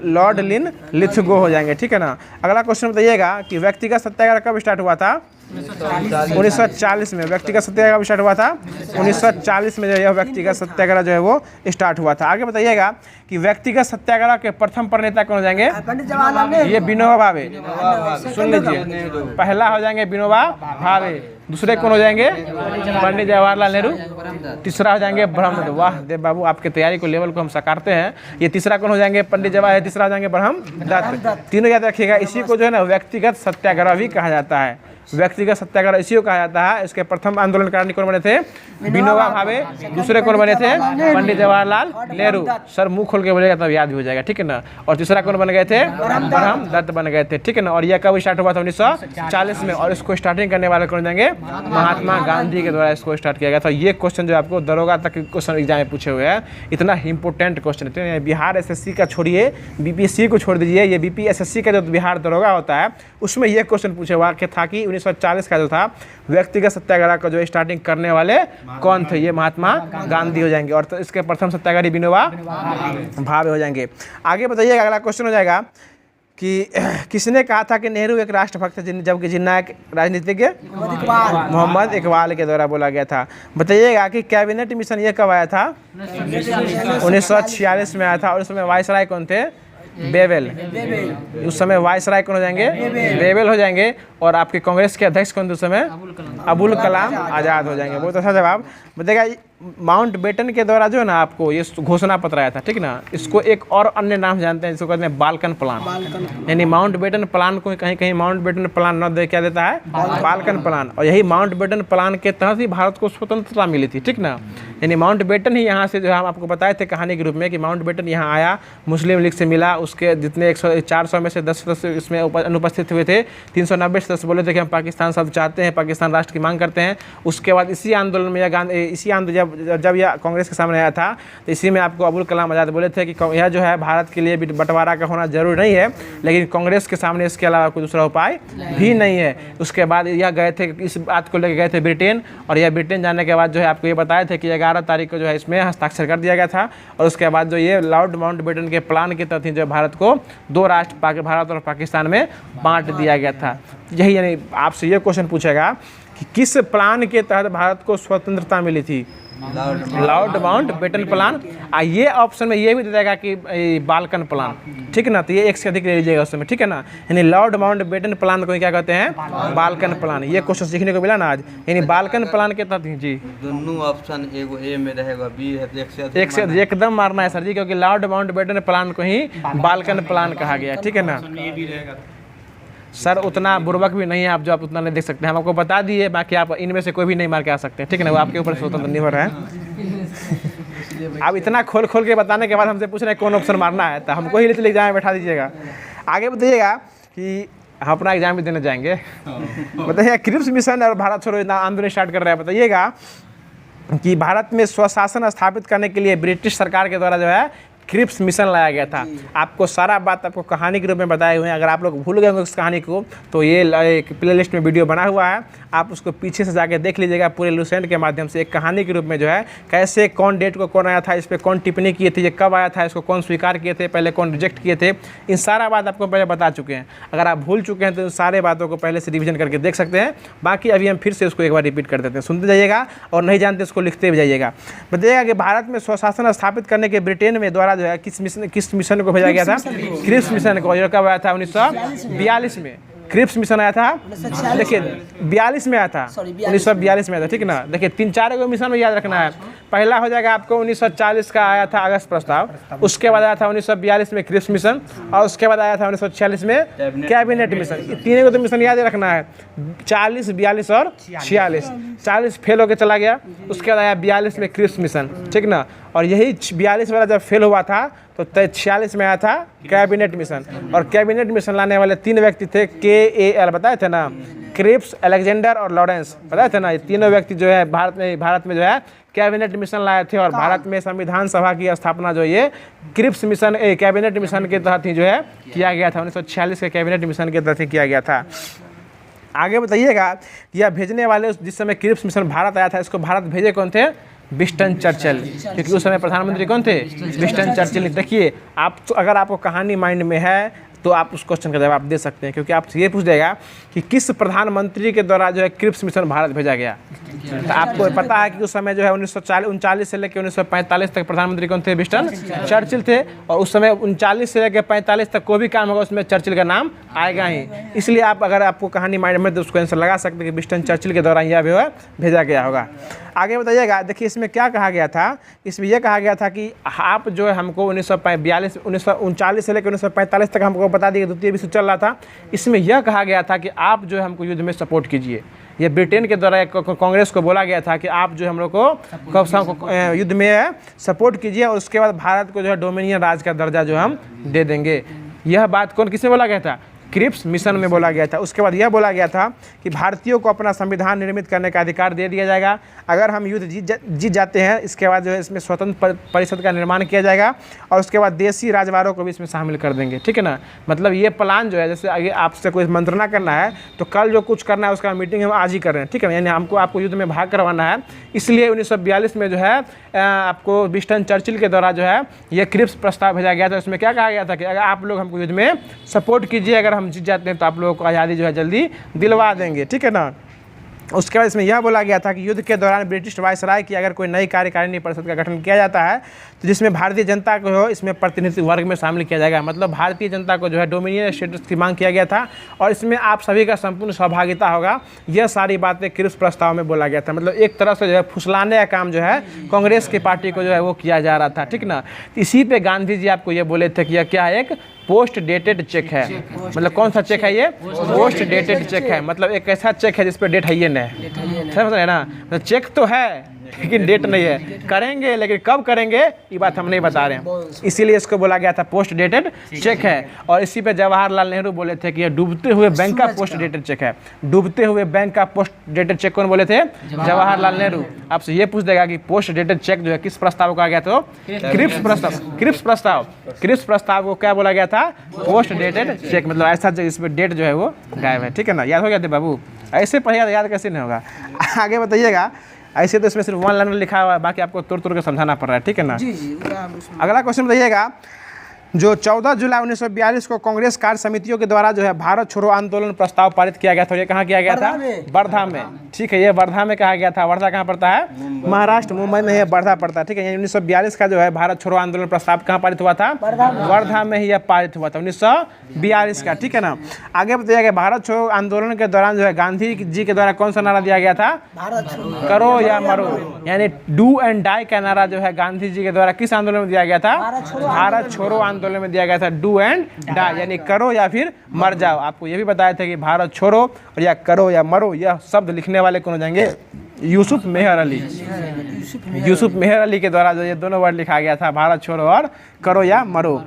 लॉर्ड लिन लिथगो हो जाएंगे, ठीक है ना। अगला क्वेश्चन बताइएगा कि व्यक्तिगत सत्याग्रह कब स्टार्ट हुआ था? 1940 में। व्यक्तिगत सत्याग्रह कब स्टार्ट हुआ था? 1940 में जो यह व्यक्तिगत सत्याग्रह जो है वो स्टार्ट हुआ था। आगे बताइएगा कि व्यक्तिगत सत्याग्रह के प्रथम प्रणेता कौन हो जाएंगे? ये विनोबा भावे। सुन लीजिए, पहला हो जाएंगे विनोबा भावे, दूसरे कौन हो जाएंगे? पंडित जवाहरलाल नेहरू, तीसरा हो जाएंगे ब्रह्मदत्त। वाह देव बाबू, आपके तैयारी को लेवल को हम सकारते हैं। ये तीसरा कौन हो जाएंगे? पंडित जवाहर, तीसरा हो जाएंगे ब्रह्मदत्त। तीनों याद रखिएगा। इसी को जो है ना व्यक्तिगत सत्याग्रह भी कहा जाता है। व्यक्तिगत सत्याग्रह इसी को कहा जाता है। इसके प्रथम आंदोलनकारी कौन बने थे? विनोबा भावे। दूसरे कौन बने थे? पंडित जवाहरलाल नेहरू। सर मुंह खोल के बोलेगा तब याद भी हो जाएगा, ठीक है ना। और तीसरा कौन बन गए थे? ब्रह्मदत्त बन गए थे, ठीक है ना। और यह कब स्टार्ट हुआ था? 1940 में। और इसको स्टार्टिंग करने वाले कौन जाएंगे? महात्मा गांधी के द्वारा इसको स्टार्ट किया गया था। ये क्वेश्चन जो आपको दरोगा तक क्वेश्चन एग्जाम में पूछे हुए हैं, इतना इंपॉर्टेंट क्वेश्चन है। बिहार एसएससी का छोड़िए, बीपीएससी को छोड़ दीजिए, ये बीपीएसएससी का जो बिहार दरोगा होता है उसमें यह क्वेश्चन पूछे हुआ था कि 1940 का जो था व्यक्तिगत सत्याग्रह का जो स्टार्टिंग करने वाले कौन थे? ये महात्मा गांधी हो जाएंगे। और तो इसके प्रथम सत्याग्रही विनोबा भावे हो जाएंगे। आगे बताइएगा, अगला क्वेश्चन हो जाएगा कि किसने कहा था कि नेहरू एक राष्ट्रभक्त है, जबकि जिन्ना एक राजनीतिज्ञ? मोहम्मद इकबाल के द्वारा बोला गया था। बताइएगा कि कैबिनेट मिशन ये कब आया था? 1946 में आया था। और उस समय वायसराय कौन थे? बेवेल। उस समय वायसराय कौन हो जाएंगे? बेवेल हो जाएंगे। और आपके कांग्रेस के अध्यक्ष कौन थे उस समय? अबुल कलाम आज़ाद हो जाएंगे। बहुत अच्छा जवाब। बताइएगा माउंट बेटन के द्वारा जो है ना आपको ये घोषणा पत्र आया था, ठीक ना। इसको एक और अन्य नाम जानते हैं, जिसको कहते हैं बाल्कन प्लान। यानी माउंट बेटन प्लान को कहीं कहीं माउंट बेटन प्लान न दे क्या देता है? Balkan plan. और यही माउंट बेटन प्लान के तहत ही भारत को स्वतंत्रता मिली थी, ठीक ना। यानी माउंट बेटन ही यहाँ से जो हम आपको बताए थे कहानी के रूप में कि माउंट बेटन यहाँ आया, मुस्लिम लीग से मिला, उसके जितने 400 में से 10 सदस्य इसमें अनुपस्थित हुए थे। 390 सदस्य बोले थे कि हम पाकिस्तान शब्द चाहते हैं, पाकिस्तान राष्ट्र की मांग करते हैं। उसके बाद इसी आंदोलन में इसी आंदोलन जब यह कांग्रेस के सामने आया था तो इसी में आपको अबुल कलाम आज़ाद बोले थे कि यह जो है भारत के लिए बंटवारा का होना जरूरी नहीं है, लेकिन कांग्रेस के सामने इसके अलावा कोई दूसरा उपाय भी नहीं है। उसके बाद यह गए थे, इस बात को लेकर गए थे ब्रिटेन। और यह ब्रिटेन जाने के बाद जो है आपको ये बताया था कि 11 तारीख को जो है इसमें हस्ताक्षर कर दिया गया था। और उसके बाद जो ये लॉर्ड माउंट बेटन के प्लान के तहत जो भारत को 2 राष्ट्र भारत और पाकिस्तान में बांट दिया गया था। यही यानी आपसे ये क्वेश्चन पूछेगा कि किस प्लान के तहत भारत को स्वतंत्रता मिली थी? Lord Mountbatten plan. ये ऑप्शन में ये भी दे देगा कि बाल्कन प्लान, ठीक है ना। तो ये एक से अधिक ले लीजिएगा उसमें, ठीक है ना। यानी लॉर्ड माउंट बेटन प्लान को क्या कहते हैं? Balkan plan. ये क्वेश्चन सीखने को मिला ना आज। यानी बाल्कन प्लान के तहत जी दोनों ऑप्शन एगो ए में रहेगा, बी है तो एक से एकदम मारना है सर जी, क्योंकि लॉर्ड माउंट बेटन प्लान को ही बाल्कन प्लान कहा गया, ठीक है ना। सर उतना बुर्बक भी नहीं है आप, जो आप उतना नहीं देख सकते हैं। हम आपको बता दिए, बाकी आप इनमें से कोई भी नहीं मार के आ सकते हैं, ठीक है ना। वो आपके ऊपर स्वतंत्र निर्भर है। आप इतना खोल खोल के बताने के बाद हमसे पूछ रहे हैं कौन ऑप्शन मारना है, तो हमको ही ले एग्जाम में बैठा दीजिएगा। आगे बताइएगा कि हम अपना एग्जाम भी देने जाएंगे। बताइए क्रिप्स मिशन और भारत छोड़ो आंदोलन स्टार्ट कर रहे हैं। बताइएगा कि भारत में स्वशासन स्थापित करने के लिए ब्रिटिश सरकार के द्वारा जो है क्रिप्स मिशन लाया गया था। आपको सारा बात आपको कहानी के रूप में बताए हुए हैं। अगर आप लोग भूल गए उस कहानी को तो ये एक प्लेलिस्ट में वीडियो बना हुआ है, आप उसको पीछे से जाके देख लीजिएगा पूरे लुसेंट के माध्यम से। एक कहानी के रूप में जो है कैसे कौन डेट को कौन आया था, इस पर कौन टिप्पणी किए थे, ये कब आया था, इसको कौन स्वीकार किए थे, पहले कौन रिजेक्ट किए थे, इन सारा बात आपको पहले बता चुके हैं। अगर आप भूल चुके हैं तो सारे बातों को पहले से रिविजन करके देख सकते हैं। बाकी अभी हम फिर से उसको एक बार रिपीट कर देते हैं, सुनते जाइएगा और नहीं जानते उसको लिखते भी जाइएगा। बताइएगा कि भारत में स्वशासन स्थापित करने के ब्रिटेन में द्वारा जो है किस मिशन को भेजा गया था? क्रिप्स मिशन को। जो कब आया था? 1942 में क्रिप्स मिशन आया था। देखिए 42 में आया था, 1942 में आया था, ठीक है ना। देखिए 3-4 को मिशन में याद रखना है। पहला हो जाएगा आपको 1940 का आया था अगस्त प्रस्ताव, उसके बाद आया था 1942 में क्रिप्स मिशन, और उसके बाद आया था 1946 में कैबिनेट मिशन। तीनों को तो मिशन याद रखना है, 40, 42 और 46। 40 फेल होकर चला गया, उसके बाद आया 42 में क्रिप्स मिशन, ठीक ना। और यही 42 वाला जब फेल हुआ था तो 46 में आया था कैबिनेट मिशन। और कैबिनेट मिशन लाने वाले 3 व्यक्ति थे, KAL बताए थे ना, क्रिप्स, अलेक्जेंडर और लॉरेंस बताए थे ना। ये तीनों व्यक्ति जो है भारत में जो है कैबिनेट मिशन लाए थे। और भारत में संविधान सभा की स्थापना जो ये क्रिप्स मिशन कैबिनेट मिशन के तहत ही जो है किया गया था। 1946 के कैबिनेट मिशन के तहत ही किया गया था। आगे बताइएगा कि यह भेजने वाले जिस समय क्रिप्स मिशन भारत आया था, इसको भारत भेजे कौन थे? विंस्टन चर्चिल, क्योंकि उस समय प्रधानमंत्री कौन थे? Winston Churchill. देखिए आप तो अगर आपको कहानी माइंड में है तो आप उस क्वेश्चन का जवाब दे सकते हैं, क्योंकि आपसे ये पूछ देगा कि किस प्रधानमंत्री के द्वारा जो है क्रिप्स मिशन भारत भेजा गया। तो आपको पता है कि उस समय जो है 1939 से लेकर 1945 तक प्रधानमंत्री कौन थे? विंस्टन चर्चिल थे। और उस समय 39 से लेकर 45 तक कोई भी काम होगा उसमें चर्चिल का नाम आएगा ही। इसलिए आप अगर आपको कहानी माइंड में तो उसको आंसर लगा सकते हैं कि विंस्टन चर्चिल के दौरान यह जो है भेजा गया होगा। आगे बताइएगा, देखिए इसमें क्या कहा गया था। इसमें यह कहा गया था कि आप जो है हमको 1939 से लेकर 1945 तक हमको बता दिए द्वितीय विश्व चल रहा था। इसमें यह कहा गया था कि आप जो है हमको युद्ध में सपोर्ट कीजिए। ये ब्रिटेन के द्वारा कांग्रेस को बोला गया था कि आप जो हम लोग को युद्ध में सपोर्ट कीजिए और उसके बाद भारत को जो है डोमिनियन राज का दर्जा जो हम दे देंगे। यह बात किसमें बोला गया था? क्रिप्स मिशन में बोला गया था। उसके बाद यह बोला गया था कि भारतीयों को अपना संविधान निर्मित करने का अधिकार दे दिया जाएगा। अगर हम युद्ध जीत जाते हैं, इसके बाद जो है इसमें स्वतंत्र परिषद का निर्माण किया जाएगा और उसके बाद देसी राजवारों को भी इसमें शामिल कर देंगे। ठीक है ना, मतलब ये प्लान जो है, जैसे आगे आपसे कोई मंत्रणा करना है तो कल जो कुछ करना है उसका मीटिंग हम आज ही कर रहे हैं। ठीक है ना, यानी आपको युद्ध में भाग करवाना है। इसलिए 1942 में जो है आपको विंस्टन चर्चिल के द्वारा जो है ये क्रिप्स प्रस्ताव भेजा गया था। उसमें क्या कहा गया था कि अगर आप लोग हमको युद्ध में सपोर्ट कीजिए, अगर हम जीत जाते हैं तो आप लोगों को आज़ादी जो है जल्दी दिलवा देंगे। ठीक है ना। उसके बाद इसमें यह बोला गया था कि युद्ध के दौरान ब्रिटिश वायसराय की अगर कोई नई कार्यकारिणी परिषद का गठन किया जाता है तो जिसमें भारतीय जनता को हो इसमें प्रतिनिधि वर्ग में शामिल किया जाएगा। मतलब भारतीय जनता को जो है डोमिनियन स्टेटस की मांग किया गया था और इसमें आप सभी का संपूर्ण सहभागिता होगा। यह सारी बातें क्रिप्स प्रस्ताव में बोला गया था। मतलब एक तरह से जो है फुसलाने का काम जो है कांग्रेस की पार्टी को जो है वो किया जा रहा था। ठीक ना। इसी पे गांधी जी आपको ये बोले थे कि यह क्या है? एक पोस्ट डेटेड चेक है। मतलब कौन सा चेक है ये? पोस्ट डेटेड चेक है। मतलब एक ऐसा चेक है जिस पर डेट है ये नहीं, समझ रहे ना। मतलब चेक तो है लेकिन डेट नहीं है। करेंगे लेकिन कब करेंगे ये बात हम नहीं बता रहे हैं, इसीलिए इसको बोला गया था पोस्ट डेटेड चेक है। और इसी पे जवाहरलाल नेहरू बोले थे कि ये डूबते हुए बैंक का पोस्ट डेटेड चेक है। डूबते हुए बैंक का पोस्ट डेटेड चेक कौन बोले थे? जवाहरलाल नेहरू। आपसे ये पूछ देगा कि पोस्ट डेटेड चेक जो है किस प्रस्ताव को आ गया था? क्रिप्स प्रस्ताव। क्रिप्स प्रस्ताव को क्या बोला गया था? Post dated cheque. मतलब ऐसा इस पर डेट जो है वो गायब है। ठीक है ना, याद हो गया थे बाबू? ऐसे पढ़ेगा याद कैसे नहीं होगा। आगे बताइएगा, ऐसे तो इसमें सिर्फ 1 लाइनर लिखा हुआ है, बाकी आपको तोड़ के समझाना पड़ रहा है। ठीक है ना। अगला क्वेश्चन बताइएगा, जो 14 जुलाई 1942 को कांग्रेस कार्य समितियों के द्वारा जो है भारत छोड़ो आंदोलन प्रस्ताव पारित किया गया था। ये कहाँ किया गया था? वर्धा में। ठीक है, ये वर्धा में कहा गया था। वर्धा कहाँ पड़ता है? महाराष्ट्र, मुंबई में ये वर्धा पड़ता है। ठीक है, 1942 का जो है भारत छोड़ो आंदोलन प्रस्ताव कहाँ पारित हुआ था? वर्धा में ही यह पारित हुआ था 1942 का। ठीक है ना। आगे बताइएगा, भारत छोड़ो आंदोलन के दौरान जो है गांधी जी के द्वारा कौन सा नारा दिया गया था? करो या मरो, यानी डू एंड डाई का नारा जो है गांधी जी के द्वारा किस आंदोलन में दिया गया था? भारत छोड़ो आंदोलन में दिया गया था। डू एंड डाई यानी करो या फिर मर जाओ। आपको ये भी बताया था कि भारत छोड़ो और या करो या मरो, यह शब्द लिखने वाले कौन हो जाएंगे? यूसुफ मेहर अली। यूसुफ मेहर अली के द्वारा जो ये दोनों वर्ड लिखा गया था, भारत छोड़ो और करो या मरो।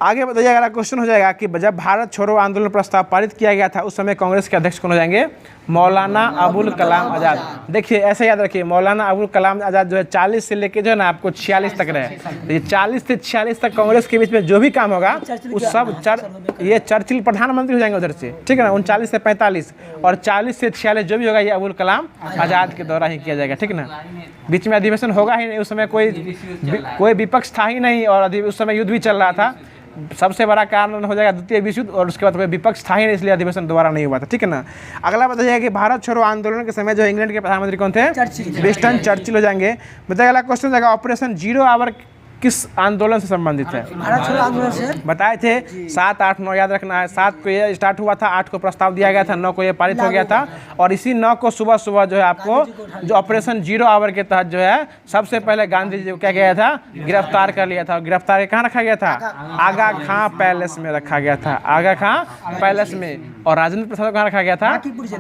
आगे बताइए, अगला क्वेश्चन हो जाएगा कि जब भारत छोड़ो आंदोलन प्रस्ताव पारित किया गया था उस समय कांग्रेस के अध्यक्ष कौन हो जाएंगे? मौलाना अबुल कलाम आज़ाद। देखिए ऐसे याद रखिए, मौलाना अबुल कलाम आज़ाद जो है 40 से लेके जो है ना आपको 46 तक रहे। तो ये 40 से 46 तक कांग्रेस के बीच में जो भी काम होगा उस सब ये चर्चिल प्रधानमंत्री हो जाएंगे उधर से। ठीक है ना। 39 से 45 और 40 से 46 जो भी होगा ये अबुल कलाम आज़ाद के द्वारा ही किया जाएगा। ठीक है ना। बीच में अधिवेशन होगा ही नहीं, उस समय कोई विपक्ष था ही नहीं और उस समय युद्ध भी चल रहा था। सबसे बड़ा कारण हो जाएगा द्वितीय विश्व युद्ध और उसके बाद कोई विपक्ष था ही नहीं, इसलिए अधिवेशन दोबारा नहीं हुआ था। ठीक है ना। अगला बताइए कि भारत छोड़ो आंदोलन के समय जो इंग्लैंड के प्रधानमंत्री कौन थे? विंस्टन चर्चिल हो जाएंगे। बताइए अगला क्वेश्चन जाएगा, ऑपरेशन जीरो आवर किस आंदोलन से संबंधित है? भारत छोड़ो आंदोलन से बताए थे 7, 8, 9 याद रखना है। 7 को ये स्टार्ट हुआ था, 8 को प्रस्ताव दिया गया था, 9 को ये पारित हो गया था और इसी 9 को सुबह सुबह जो है आपको जो ऑपरेशन जीरो आवर के तहत जो है सबसे पहले गांधी जी को क्या गया था? गिरफ्तार कर लिया था। और गिरफ्तार कहाँ रखा गया था? आगा खां पैलेस में रखा गया था। आगा खां पैलेस में। और राजेंद्र प्रसाद को कहाँ रखा गया था?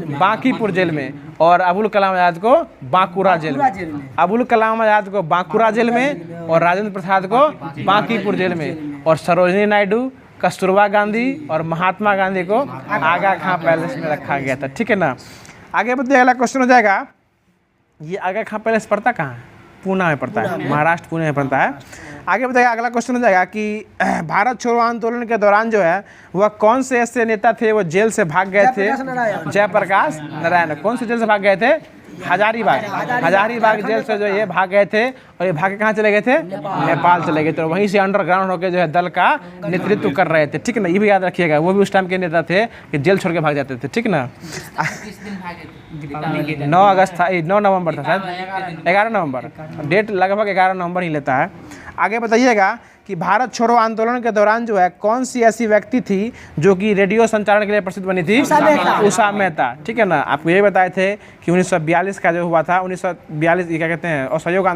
बांकीपुर जेल में। और अबुल कलाम आज़ाद को बांकुरा जेल में। अबुल कलाम आज़ाद को बांकुरा जेल में और राजेंद्र प्रसाद को बांकीपुर जेल में, और सरोजिनी नायडू, कस्तूरबा गांधी और महात्मा गांधी को आगा खां पैलेस में रखा गया था। ठीक है ना। आगे बढ़ते अगला क्वेश्चन हो जाएगा, ये आगा खां पैलेस पड़ता कहाँ है? पूना में पड़ता है, महाराष्ट्र पुणे में पड़ता है। आगे बताइएगा अगला क्वेश्चन हो जाएगा कि भारत छोड़ो आंदोलन के दौरान जो है वह कौन से ऐसे नेता थे वो जेल से भाग गए थे? जयप्रकाश नारायण। कौन से जेल से भाग गए थे? हजारीबाग जेल से जो ये भाग गए थे, और ये भाग के कहाँ चले गए थे? नेपाल चले गए थे, और वहीं से अंडरग्राउंड होकर जो है दल का नेतृत्व कर रहे थे। ठीक है ना, ये भी याद रखिएगा, वो भी उस टाइम के नेता थे कि जेल छोड़ के भाग जाते थे। ठीक ना। 9 अगस्त था, 9 नवंबर था शायद, 11 नवंबर, डेट लगभग 11 नवंबर ही लेता है। आगे बताइएगा कि भारत छोड़ो आंदोलन के दौरान जो है कौन सी ऐसी व्यक्ति थी जो कि रेडियो संचारण के लिए प्रसिद्ध बनी थी? उषा मेहता। ठीक है ना। आपको ये बताए थे कि 1942 का जो हुआ था, 1942 ये क्या कहते हैं, असहयोग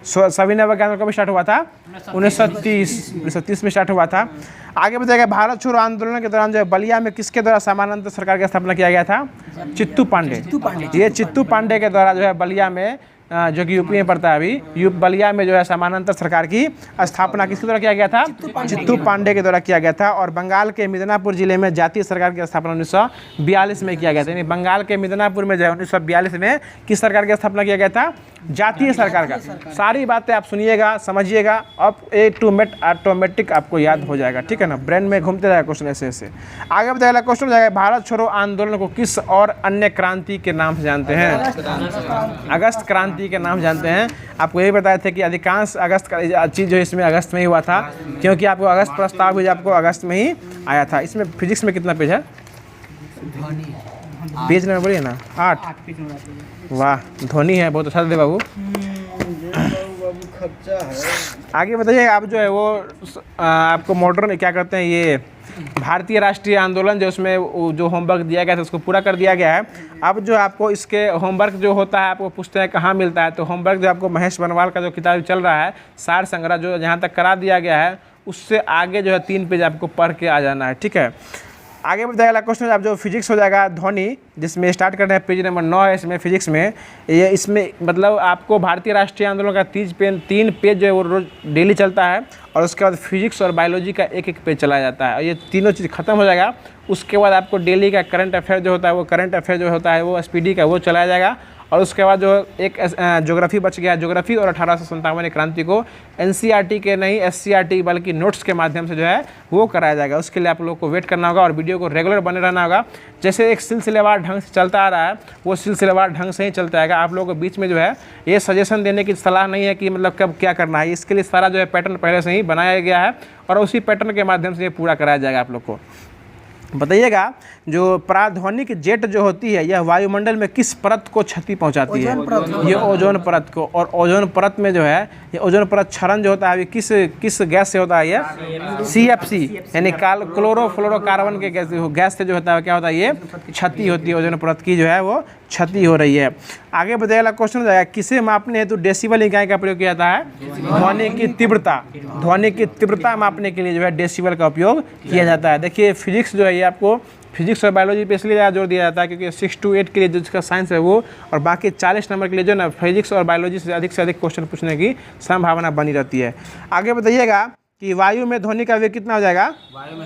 सविनय आंदोलन कब स्टार्ट हुआ था? 1930 में स्टार्ट हुआ था। आगे बताइएगा भारत छोड़ो आंदोलन के दौरान जो है बलिया में किसके द्वारा समानांतर सरकार की स्थापना किया गया था? चित्तू पांडे। ये चित्तू पांडे के द्वारा जो है बलिया में, जो कि यूपी में पड़ता है अभी, बलिया में जो है समानांतर सरकार की स्थापना किसके द्वारा किया गया था? चित्तू पांडे के द्वारा किया गया था। और बंगाल के मिदनापुर जिले में जातीय सरकार की स्थापना 1942 में किया गया था। यानी बंगाल के मिदनापुर में जो है 1942 में किस सरकार की स्थापना किया गया था? जातीय सरकार का। सारी बातें आप सुनिएगा, समझिएगा, अब ऑटोमेटिक आपको याद हो जाएगा। ठीक है ना, ब्रेन में घूमते रहेगा क्वेश्चन ऐसे ऐसे। आगे बताइएगा क्वेश्चन हो जाएगा, भारत छोड़ो आंदोलन को किस और अन्य क्रांति के नाम से जानते हैं? अगस्त क्रांति के नाम जानते हैं। आपको यही बताए थे कि अधिकांश अगस्त का चीज़ जो इसमें अगस्त में ही हुआ था, क्योंकि आपको अगस्त प्रस्ताव भी आपको अगस्त में ही आया था। इसमें फिजिक्स में कितना पेज है? पेज नंबर बोलिए ना, 8। वाह, धोनी है, बहुत अच्छा दे बाबू। आगे बताइए, आप जो है वो आपको मॉडर्न क्या करते हैं, ये भारतीय राष्ट्रीय आंदोलन जो उसमें जो होमवर्क दिया गया था उसको पूरा कर दिया गया है। अब जो आपको इसके होमवर्क जो होता है, आपको पूछते हैं कहाँ मिलता है, तो होमवर्क जो आपको महेश बनवाल का जो किताब चल रहा है सार संग्रह, जो जहाँ तक करा दिया गया है, उससे आगे जो है 3 पेज आपको पढ़ के आ जाना है। ठीक है। आगे बढ़ जाएगा क्वेश्चन, आप जो फिजिक्स हो जाएगा ध्वनि, जिसमें स्टार्ट करना है पेज नंबर 9 है इसमें फिजिक्स में। ये इसमें मतलब आपको भारतीय राष्ट्रीय आंदोलन का 3 पेज जो है वो रोज डेली चलता है, और उसके बाद फिजिक्स और बायोलॉजी का 1-1 पेज चलाया जाता है। और ये तीनों चीज़ खत्म हो जाएगा, उसके बाद आपको डेली का करंट अफेयर जो होता है, वो करंट अफेयर जो होता है वो SPD का वो चलाया जाएगा। और उसके बाद जो एक ज्योग्राफी बच गया, ज्योग्राफी और 1857 क्रांति को NCERT के नहीं SCERT बल्कि नोट्स के माध्यम से जो है वो कराया जाएगा। उसके लिए आप लोग को वेट करना होगा और वीडियो को रेगुलर बने रहना होगा। जैसे एक सिलसिलेवार ढंग से चलता आ रहा है, वो सिलसिलेवार ढंग से ही चलता आएगा। आप लोगों के बीच में जो है ये सजेशन देने की सलाह नहीं है कि मतलब कब क्या करना है, इसके लिए सारा जो है पैटर्न पहले से ही बनाया गया है, और उसी पैटर्न के माध्यम से ये पूरा कराया जाएगा आप लोग को। बताइएगा, जो पराध्वनिक जेट जो होती है यह वायुमंडल में किस परत को क्षति पहुंचाती है? ये ओजोन परत को। और ओजोन परत में जो है ये ओजोन परत क्षरण जो होता है ये किस गैस से होता है? ये CFC यानी क्लोरोफ्लोरोकार्बन के गैस से जो होता है क्या होता है? ये क्षति होती है, ओजोन परत की जो है वो क्षति हो रही है। आगे बताइएगा क्वेश्चन हो जाएगा, किसे मापने हेतु डेसिबल इकाई का प्रयोग किया जाता है? ध्वनि की तीव्रता। ध्वनि की तीव्रता मापने के लिए जो है डेसिबल का उपयोग किया जाता है। देखिए फिजिक्स जो है ये आपको फिजिक्स और बायोलॉजी पे इसलिए ज़्यादा जोर दिया जाता है क्योंकि 6 to 8 के लिए जो जिसका साइंस है वो, और बाकी 40 नंबर के लिए जो ना फिजिक्स और बायोलॉजी से अधिक क्वेश्चन पूछने की संभावना बनी रहती है। आगे बताइएगा कि वायु में ध्वनि का वेग कितना हो जाएगा? वायु में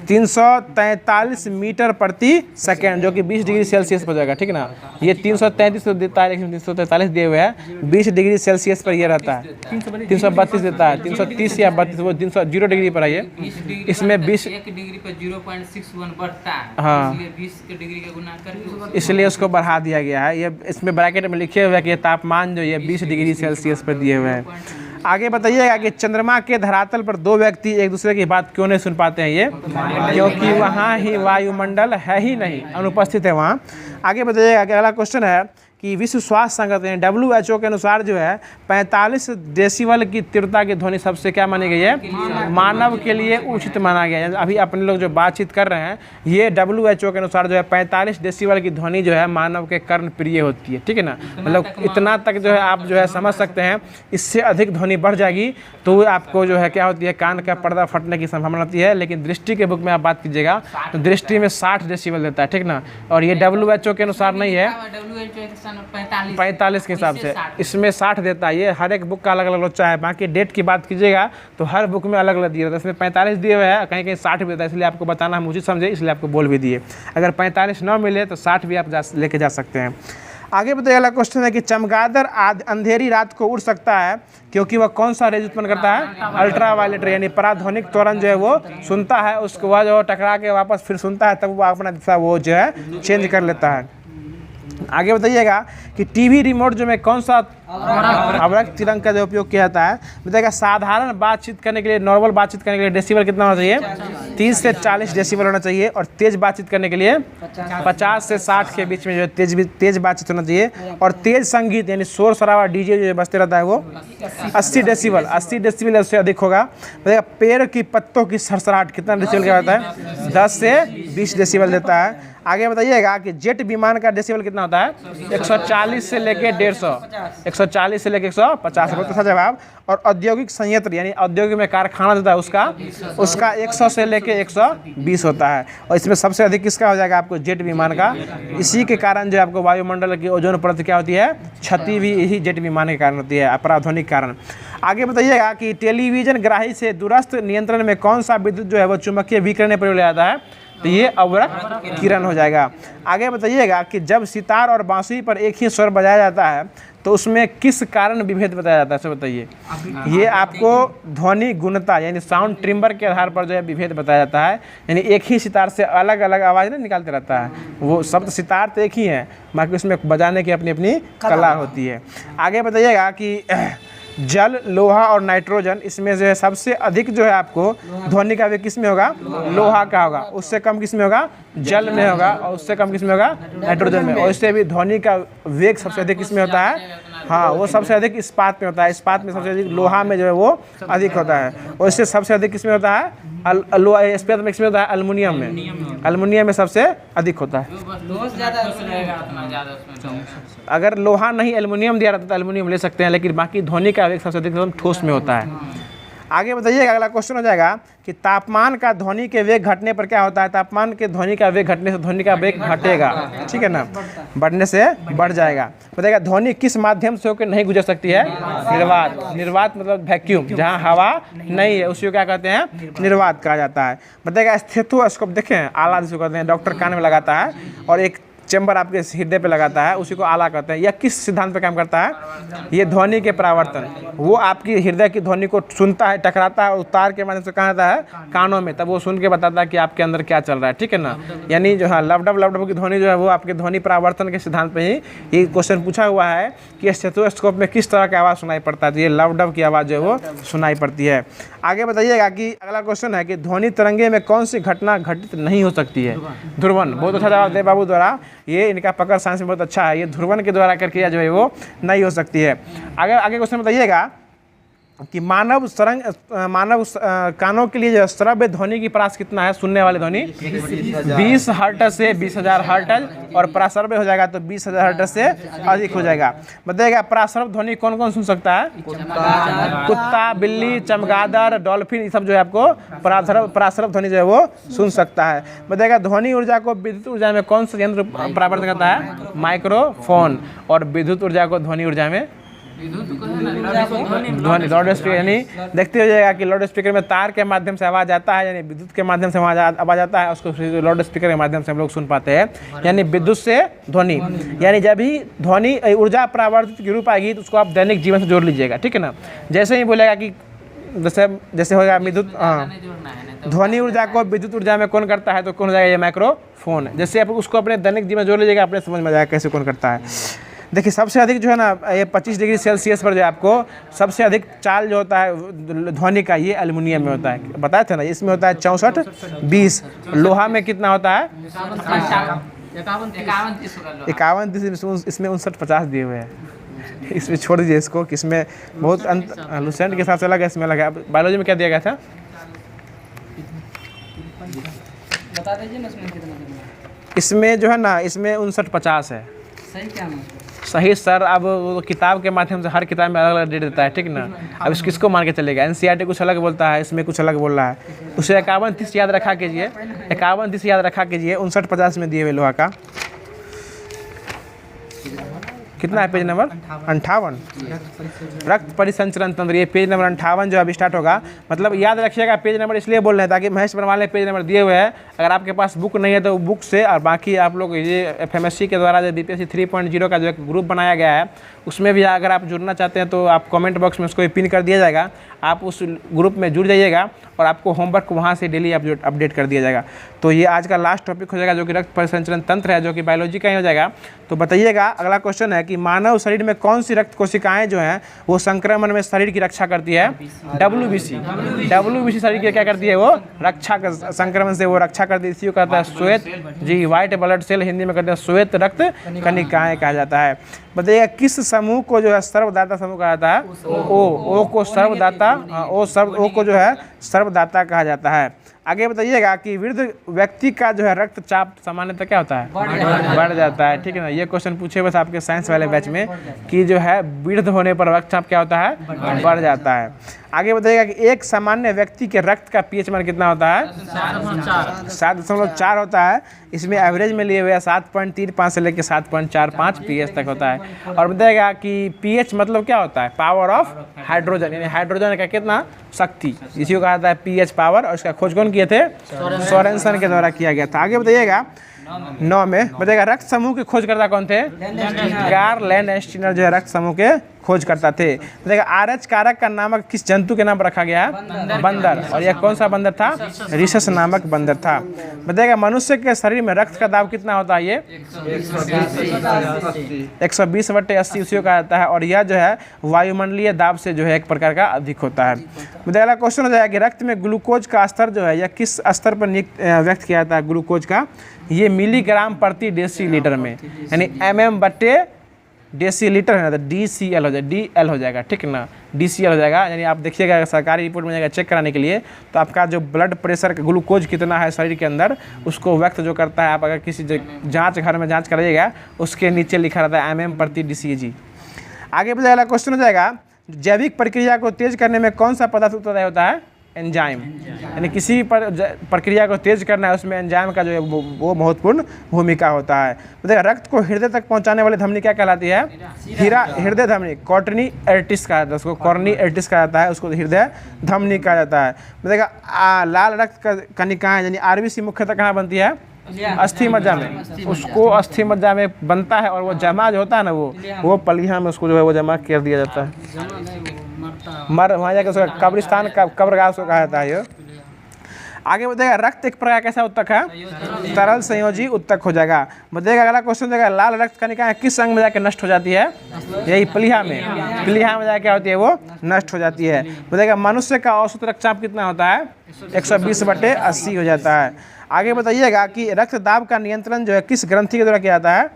343 मीटर प्रति सेकेंड, जो कि 20 डिग्री सेल्सियस पर जाएगा। ठीक ना, ये 333 तो देता है, लेकिन 343 दिए हुए हैं, 20 डिग्री सेल्सियस पर ये रहता है। 332 देता है, 330 या 32, वो 0 डिग्री पर है ये। इसमें 20 डिग्री पर 0.61 बढ़ता है। हाँ, इसलिए 20 के डिग्री का गुना करके इसलिए उसको बढ़ा दिया गया है। ये इसमें ब्रैकेट में लिखे हुए है कि ये तापमान जो ये 20 डिग्री सेल्सियस पर दिए हुए हैं। आगे बताइएगा कि चंद्रमा के धरातल पर 2 व्यक्ति एक दूसरे की बात क्यों नहीं सुन पाते हैं? ये क्योंकि वहाँ ही वायुमंडल है ही नहीं, अनुपस्थित है वहाँ। आगे बताइएगा कि अगला क्वेश्चन है कि विश्व स्वास्थ्य संगठन WHO के अनुसार जो है 45 डेसिबल की तीव्रता की ध्वनि सबसे क्या मानी गई है, मानव के लिए उचित माना गया है। अभी अपने लोग जो बातचीत कर रहे हैं ये WHO के अनुसार जो है 45 डेसिबल की ध्वनि जो है मानव के कर्ण प्रिय होती है, ठीक है ना। मतलब इतना तक जो है आप जो है समझ सकते हैं। इससे अधिक ध्वनि बढ़ जाएगी तो आपको जो है क्या होती है, कान का पर्दा फटने की संभावना होती है। लेकिन दृष्टि के बुक में आप बात कीजिएगा तो दृष्टि में 60 डेसिबल देता है, ठीक ना। और ये WHO के अनुसार नहीं है, 45 के हिसाब से, इसमें 60 देता है। ये हर एक बुक का अलग अलग लोचा है। बाकी डेट की बात कीजिएगा तो हर बुक में अलग अलग दिया रहता है। इसमें 45 दिए हुए हैं, कहीं कहीं 60 भी देता है, इसलिए आपको बताना हम उचित समझे, इसलिए आपको बोल भी दिए। अगर 45 न मिले तो 60 भी आप लेके जा सकते हैं। आगे बताइए, अगला क्वेश्चन है कि चमगादड़ अंधेरी रात को उड़ सकता है क्योंकि वह कौन सा रेज उत्पन्न करता है, अल्ट्रावायलेट रे, यानी पराध्वनिक त्वरण जो है वो सुनता है, उसके बाद जो टकरा के वापस फिर सुनता है, तब वो अपना दिशा वो जो है चेंज कर लेता है। आगे बताइएगा कि टीवी रिमोट जो में कौन सा अवरक्त तिरंग का जो उपयोग किया जाता है। बताइएगा साधारण बातचीत करने के लिए, नॉर्मल बातचीत करने के लिए डेसिबल कितना होना चाहिए, 30 से 40 डेसिबल होना चाहिए। और तेज बातचीत करने के लिए 50 से 60 के बीच में जो है तेज बातचीत होना चाहिए। और तेज संगीत यानी शोर शराबा डीजे जो बजते रहता है वो 80 डेसिबल उससे अधिक होगा। बताइएगा पेड़ की पत्तों की सरसराहट कितना डेसिबल का होता है, 10 से 20 डेसिबल देता है। आगे बताइएगा कि जेट विमान का डेसिबल कितना होता है, 140 से लेके 150, 140 से लेके 150, बहुत अच्छा जवाब। और औद्योगिक संयंत्र यानी औद्योगिक में कारखाना होता है उसका 100 से लेके 120 होता है। और इसमें सबसे अधिक किसका हो जाएगा, आपको जेट विमान का। इसी के कारण जो आपको वायुमंडल की ओजोन परत क्या होती है, क्षति भी यही जेट विमान के कारण होती है, अपराध्वनिक कारण। आगे बताइएगा कि टेलीविजन ग्राही से दूरस्थ नियंत्रण में कौन सा विद्युत जो है वो चुंबकीय विकिरण में प्रयोग लिया जाता है, तो ये अवरक्त किरण हो जाएगा। आगे बताइएगा कि जब सितार और बांसुरी पर एक ही स्वर बजाया जाता है तो उसमें किस कारण विभेद बताया जाता है, सो बताइए। ये आपको ध्वनि गुणता यानी साउंड ट्रिम्बर के आधार पर जो है विभेद बताया जाता है। यानी एक ही सितार से अलग अलग आवाज़ नहीं निकालते रहता है, वो शब्द सितार तो एक ही है, बाकी उसमें बजाने की अपनी अपनी कला होती है। आगे बताइएगा कि जल, लोहा और नाइट्रोजन, इसमें जो है सबसे अधिक जो है आपको ध्वनि का वेग किस में होगा, लोहा का होगा। उससे कम किस में होगा, जल में होगा। और उससे कम किस में होगा, नाइट्रोजन में। और इससे भी ध्वनि का वेग सबसे अधिक किस में होता है, हाँ वो सबसे अधिक इस्पात में होता है। इस्पात में सबसे अधिक, लोहा में जो है वो अधिक होता है। और इससे सबसे अधिक किस में होता है, इस्पात में किस में होता है, अल्मुनियम में। अल्मुनियम में सबसे अधिक होता है। अगर लोहा नहीं एल्युमिनियम दिया रहता तो एल्युमिनियम ले सकते हैं, लेकिन बाकी ध्वनि का वेग सबसे अधिक ठोस में होता है। आगे बताइएगा, अगला क्वेश्चन हो जाएगा कि तापमान का ध्वनि के वेग घटने पर क्या होता है। तापमान के ध्वनि का वेग घटने से ध्वनि का वेग घटेगा, ठीक है ना, बढ़ने से बढ़ जाएगा। बताइएगा ध्वनि किस माध्यम से होकर नहीं गुजर सकती है, निर्वात। निर्वात मतलब वैक्यूम, जहाँ हवा नहीं है उसी को क्या कहते हैं, निर्वात कहा जाता है। बताइएगा स्टेथोस्कोप देखें, आला जिसको कहते हैं, डॉक्टर कान में लगाता है और एक चैम्बर आपके हृदय पे लगाता है, उसी को आला कहते हैं। यह किस सिद्धांत पे काम करता है, ये ध्वनि के परावर्तन। वो आपकी हृदय की ध्वनि को सुनता है, टकराता है और तार के माध्यम से कहाँ आता है, कानों में, तब वो सुन के बताता है कि आपके अंदर क्या चल रहा है, ठीक है ना। यानी जो है लवडब की ध्वनि जो है वो आपके ध्वनि परावर्तन के सिद्धांत पे ही ये क्वेश्चन पूछा हुआ है कि स्टेथोस्कोप में किस तरह की आवाज़ सुनाई पड़ता है, तो ये लवडब की आवाज़ जो है वो सुनाई पड़ती है। आगे बताइएगा कि अगला क्वेश्चन है कि ध्वनि तरंगे में कौन सी घटना घटित नहीं हो सकती है, ध्रुवन। बहुत अच्छा जवाब दे बाबू द्वारा, ये इनका पकड़ साइंस में बहुत अच्छा है। ये ध्रुवन के द्वारा प्रक्रिया जो है वो नहीं हो सकती है। आगे क्वेश्चन बताइएगा कि मानव कानों के लिए जो श्रव्य ध्वनि की परास कितना है, सुनने वाली ध्वनि 20 हर्ट्ज से 20,000 हर्ट्ज, और पराश्रव्य हो जाएगा तो 20,000 हर्ट्ज से अधिक हो जाएगा। बताइएगा पराश्रव्य ध्वनि कौन कौन सुन सकता है, कुत्ता, बिल्ली, चमगादड़, डॉल्फिन, ये सब जो है आपको पराश्रव्य ध्वनि जो है वो सुन सकता है। बताइएगा ध्वनि ऊर्जा को विद्युत ऊर्जा में कौन सा यंत्र परावर्तित करता है, माइक्रोफोन। और विद्युत ऊर्जा को ध्वनि ऊर्जा में ध्वनि लाउड स्पीकर, यानी देखते हो जाएगा कि लाउड स्पीकर में तार के माध्यम से आवाज़ आता है, यानी विद्युत के माध्यम से आवाज़ आता है, उसको लाउड स्पीकर के माध्यम से हम लोग सुन पाते हैं। यानी विद्युत से ध्वनि, यानी जब भी ध्वनि ऊर्जा परावर्तित की रूप आएगी तो उसको आप दैनिक जीवन से जोड़ लीजिएगा, ठीक है ना। जैसे ही बोलेगा कि जैसे होगा विद्युत, ध्वनि ऊर्जा को विद्युत ऊर्जा में कौन करता है, तो कौन हो जाएगा, ये माइक्रोफोन। जैसे आप उसको अपने दैनिक जीवन जोड़ लीजिएगा, अपने समझ में जाएगा कैसे कौन करता है। देखिए सबसे अधिक जो है ना ये 25 डिग्री सेल्सियस पर जो आपको सबसे अधिक चाल जो होता है ध्वनि का, ये एल्युमिनियम में होता है, बताए थे ना, इसमें होता है 64-20। लोहा में कितना होता है, 51 30 होगा लोहा। 51 इसमें 59 50 दिए हुए हैं। इसमें छोड़ दीजिए इसको कि इसमें बहुत लूसेंट के हिसाब से लगा, इसमें लगा। बायोलॉजी में क्या दिया गया था? बता दीजिए ना इसमें कितना कितना। इसमें जो है ना, इसमें 59 50 है। सही क्या है? सही सर। अब वो किताब के माध्यम से हर किताब में अलग अलग डेट देता है, ठीक ना। अब इस किसको मान के चलेगा? एनसीईआरटी कुछ अलग बोलता है, इसमें कुछ अलग बोल रहा है। उसे 51 30 याद रखा कीजिए, 51 30 याद रखा कीजिए। 59 50 में दिए हुए लोहा का कितना है? पेज नंबर 58, रक्त परिसंचरण तंत्र। ये पेज नंबर 58 जो अभी स्टार्ट होगा। मतलब याद रखिएगा पेज नंबर इसलिए बोल रहे हैं ताकि महेश बनवा ले, पेज नंबर दिए हुए हैं। अगर आपके पास बुक नहीं है तो बुक से, और बाकी आप लोग ये एफएमएससी के द्वारा जो बीपीएससी 3.0 का जो एक ग्रुप बनाया गया है उसमें भी अगर आप जुड़ना चाहते हैं तो आप कमेंट बॉक्स में उसको पिन कर दिया जाएगा। आप उस ग्रुप में जुड़ जाइएगा और आपको होमवर्क वहाँ से डेली अपडेट कर दिया जाएगा। तो ये आज का लास्ट टॉपिक हो जाएगा जो कि रक्त परिसंचरण तंत्र है, जो कि बायोलॉजी का ही हो जाएगा। तो बताइएगा, अगला क्वेश्चन है कि मानव शरीर में कौन सी रक्त कोशिकाएं जो हैं वो संक्रमण में शरीर की रक्षा करती है? WBC शरीर की क्या करती है? वो रक्षा संक्रमण से वो रक्षा करती है। इसी को कहता है श्वेत जी, व्हाइट ब्लड सेल, हिंदी में कहते हैं श्वेत रक्त कणिकाएं कहा जाता है। बताइएगा किस समूह को जो है सर्वदाता समूह कहा जाता है? ओ को सर्वदाता, ओ को जो है सर्वदाता कहा जाता है। आगे बताइएगा कि वृद्ध व्यक्ति का जो है रक्तचाप सामान्यतः क्या होता है? बढ़ जाता है, ठीक है ना। ये क्वेश्चन पूछे बस आपके साइंस वाले बैच में कि जो है वृद्ध होने पर रक्तचाप क्या होता है? बढ़ जाता है। आगे बताइएगा कि एक सामान्य व्यक्ति के रक्त का पीएच मान कितना होता है? 7.4 होता है। इसमें एवरेज में लिए हुए 7.35 से लेकर 7.45 पीएच तक होता है। और बताइएगा कि पीएच मतलब क्या होता है? पावर ऑफ हाइड्रोजन, यानी हाइड्रोजन का कितना शक्ति, इसी को कहा जाता है पीएच पावर। और इसका खोज कौन किए थे? सोरेनसन के द्वारा किया गया था। आगे बताइएगा 9 में बताइएगा रक्त समूह के खोजकर्ता कौन थे? कार्ल लैंडस्टीनर जो है रक्त समूह के खोजकर्ता थे। बताइएगा आरएच कारक का नामक किस जंतु के नाम पर रखा गया है? बंदर। और यह कौन सा बंदर था? रिसस नामक बंदर था। बताइएगा मनुष्य के शरीर में रक्त का दाब कितना होता है? ये 120/80 उसी को कहा जाता है। और यह जो है वायुमंडलीय दाब से जो है एक प्रकार का अधिक होता है। बताइएगा क्वेश्चन हो जाएगा कि रक्त में ग्लूकोज का स्तर जो है यह किस स्तर पर व्यक्त किया जाता है? ग्लूकोज का ये मिलीग्राम प्रति डेसीलीटर में, यानी mm/डेसीलीटर है ना, तो DCL हो जाएगा, DL हो जाएगा, ठीक ना, DCL हो जाएगा। यानी आप देखिएगा सरकारी रिपोर्ट में जाएगा चेक कराने के लिए तो आपका जो ब्लड प्रेशर का ग्लूकोज कितना है शरीर के अंदर उसको व्यक्त जो करता है। आप अगर किसी जांच घर में जांच कराइएगा उसके नीचे लिखा रहता है mm/dCg। आगे बताइएगा क्वेश्चन हो जाएगा जैविक प्रक्रिया को तेज करने में कौन सा पदार्थ उत्तरदायी होता है? एंजाइम। यानी किसी पर प्रक्रिया को तेज करना है उसमें एंजाइम का जो है वो महत्वपूर्ण भूमिका होता है। बताइए रक्त को हृदय तक पहुंचाने वाली धमनी क्या कहलाती है? हृदय धमनी, कॉर्नी आर्टरीज कहा जाता है उसको, कॉर्नी आर्टरीज कहा जाता है उसको, हृदय धमनी कहा जाता है। बताइएगा लाल रक्त कणिकाएं यानी आरबीसी मुख्यतः कहाँ बनती है? अस्थि मज्जा में। उसको अस्थि मज्जा में बनता है और वो जमा जो होता है ना वो पलिया में उसको जो है वो जमा कर दिया जाता है। मर वहाँ जाकर उसका कब्रिस्तान का कब्रगाह उसको कहा जाता है। ये आगे बताएगा रक्त एक प्रकार कैसा उत्तक है? तरल संयोजी उत्तक हो जाएगा। बताएगा अगला क्वेश्चन हो जाएगा लाल रक्त कणिकाएं किस अंग में जाकर नष्ट हो जाती है? यही प्लीहा में, प्लीहा में जाकर क्या होती है? वो नष्ट हो जाती है। बताएगा मनुष्य का औसत रक्तचाप कितना होता है? 120/80 हो जाता है। आगे बताइएगा कि रक्तदाब का नियंत्रण जो है किस ग्रंथि के द्वारा किया जाता है?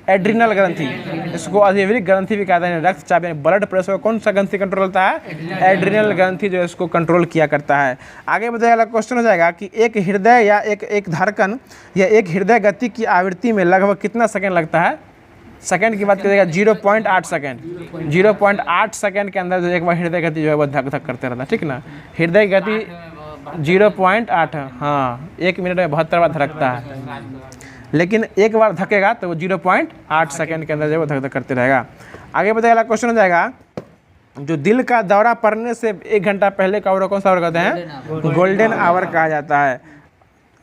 एड्रिनल ग्रंथि, इसको अधिवृक्क ग्रंथि भी कहते हैं। रक्तचाप यानी ब्लड प्रेशर कौन सा ग्रंथि कंट्रोल होता है? एड्रिनल ग्रंथि जो है इसको कंट्रोल किया करता है। आगे बताइएगा क्वेश्चन हो जाएगा कि एक हृदय या एक धड़कन या एक हृदय गति की आवृत्ति में लगभग कितना सेकंड लगता है? सेकंड की बात करिएगा 0.8 सेकंड। 0.8 सेकंड के अंदर जो एक बार हृदय गति जो है वो धक धक करते रहता है, ठीक ना। हृदय गति 0.8, हाँ, 1 मिनट में 72 बार धड़कता है, लेकिन एक बार धकेगा तो वो 0.8 सेकंड के अंदर जो है वो धक धक करते रहेगा। आगे बताइएगा क्वेश्चन हो जाएगा जो दिल का दौरा पड़ने से 1 घंटा पहले का आवर कौन सा आवर कहते हैं? गोल्डन आवर कहा जाता है।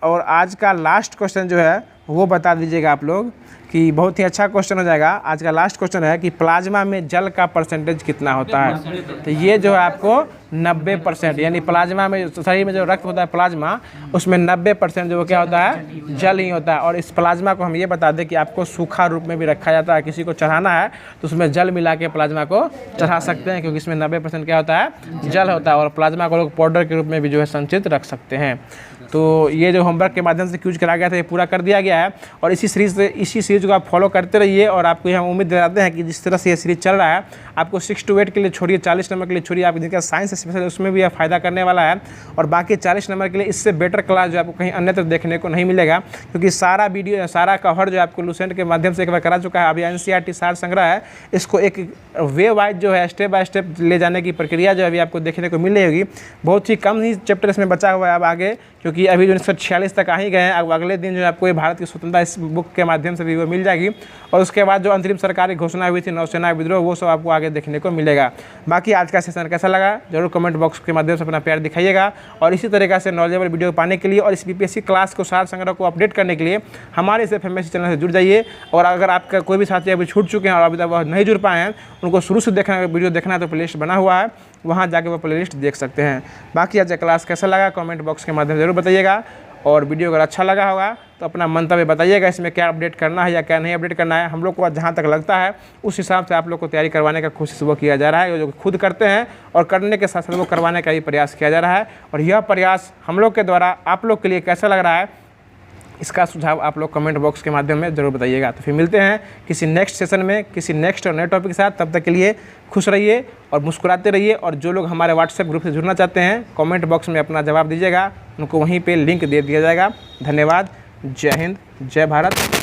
और आज का लास्ट क्वेश्चन जो है वो बता दीजिएगा आप लोग कि बहुत ही अच्छा क्वेश्चन हो जाएगा। आज का लास्ट क्वेश्चन है कि प्लाज्मा में जल का परसेंटेज कितना होता है? तो ये जो है आपको 90%, यानी प्लाज्मा में शरीर में जो रक्त होता है प्लाज्मा उसमें 90% जो क्या होता है? जल ही होता है। और इस प्लाज्मा को हम ये बता दें कि आपको सूखा रूप में भी रखा जाता है। किसी को चढ़ाना है तो उसमें जल मिला के प्लाज्मा को चढ़ा सकते हैं, क्योंकि इसमें 90% क्या होता है? जल होता है। और प्लाज्मा को लोग पाउडर के रूप में भी जो है संचित रख सकते हैं। तो ये जो होमवर्क के माध्यम से क्यूज करा गया था ये पूरा कर दिया गया है। और इसी सीरीज़ को आप फॉलो करते रहिए और आपको हम उम्मीद दिलाते हैं कि जिस तरह से ये सीरीज़ चल रहा है आपको 6 to 8 के लिए छोड़िए, 40 नंबर के लिए छोड़िए, आप जिनका साइंस स्पेशल उसमें भी फ़ायदा करने वाला है। और बाकी 40 नंबर के लिए इससे बेटर क्लास जो आपको कहीं अन्यत्र देखने को नहीं मिलेगा, क्योंकि सारा वीडियो सारा कवर जो आपको लूसेंट के माध्यम से एक बार करा चुका है। अभी NCERT सार संग्रह है, इसको एक वे वाइज जो है स्टेप बाय स्टेप ले जाने की प्रक्रिया जो अभी आपको देखने को मिलेगी। बहुत ही कम ही चैप्टर इसमें बचा हुआ है अब आगे, क्योंकि अभी 1946 तक आ ही गए हैं। अब अगले दिन जो है आपको ये भारत की स्वतंत्रता इस बुक के माध्यम से भी वो मिल जाएगी। और उसके बाद जो अंतरिम सरकारी घोषणा हुई थी नौसेना विद्रोह, वो सब आपको आगे देखने को मिलेगा। बाकी आज का सेशन कैसा लगा जरूर कमेंट बॉक्स के माध्यम से अपना प्यार दिखाइएगा। और इसी तरीके से नॉलेजेबल वीडियो पाने के लिए और इस BPSC क्लास को सार संग्रह को अपडेट करने के लिए हमारे इस FMSC चैनल से जुड़ जाइए। और अगर आपका कोई भी साथी अभी छूट चुके हैं और अभी तक वह नहीं जुड़ पाए हैं, उनको शुरू से देखना वीडियो देखना है तो प्लेलिस्ट बना हुआ है, वहाँ जाके वो प्लेलिस्ट देख सकते हैं। बाकी आज का क्लास कैसा लगा कमेंट बॉक्स के माध्यम से जरूर बताइएगा। और वीडियो अगर अच्छा लगा होगा तो अपना मंतव्य बताइएगा, इसमें क्या अपडेट करना है या क्या नहीं अपडेट करना है। हम लोग को जहाँ तक लगता है उस हिसाब से आप लोग को तैयारी करवाने का कोशिश वो किया जा रहा है, जो खुद करते हैं और करने के साथ साथ वो करवाने का भी प्रयास किया जा रहा है। और यह प्रयास हम लोग के द्वारा आप लोग के लिए कैसा लग रहा है, इसका सुझाव आप लोग कमेंट बॉक्स के माध्यम में जरूर बताइएगा। तो फिर मिलते हैं किसी नेक्स्ट सेशन में किसी नेक्स्ट और नए टॉपिक के साथ। तब तक के लिए खुश रहिए और मुस्कुराते रहिए। और जो लोग हमारे WhatsApp ग्रुप से जुड़ना चाहते हैं कमेंट बॉक्स में अपना जवाब दीजिएगा, उनको वहीं पे लिंक दे दिया जाएगा। धन्यवाद। जय हिंद, जय भारत।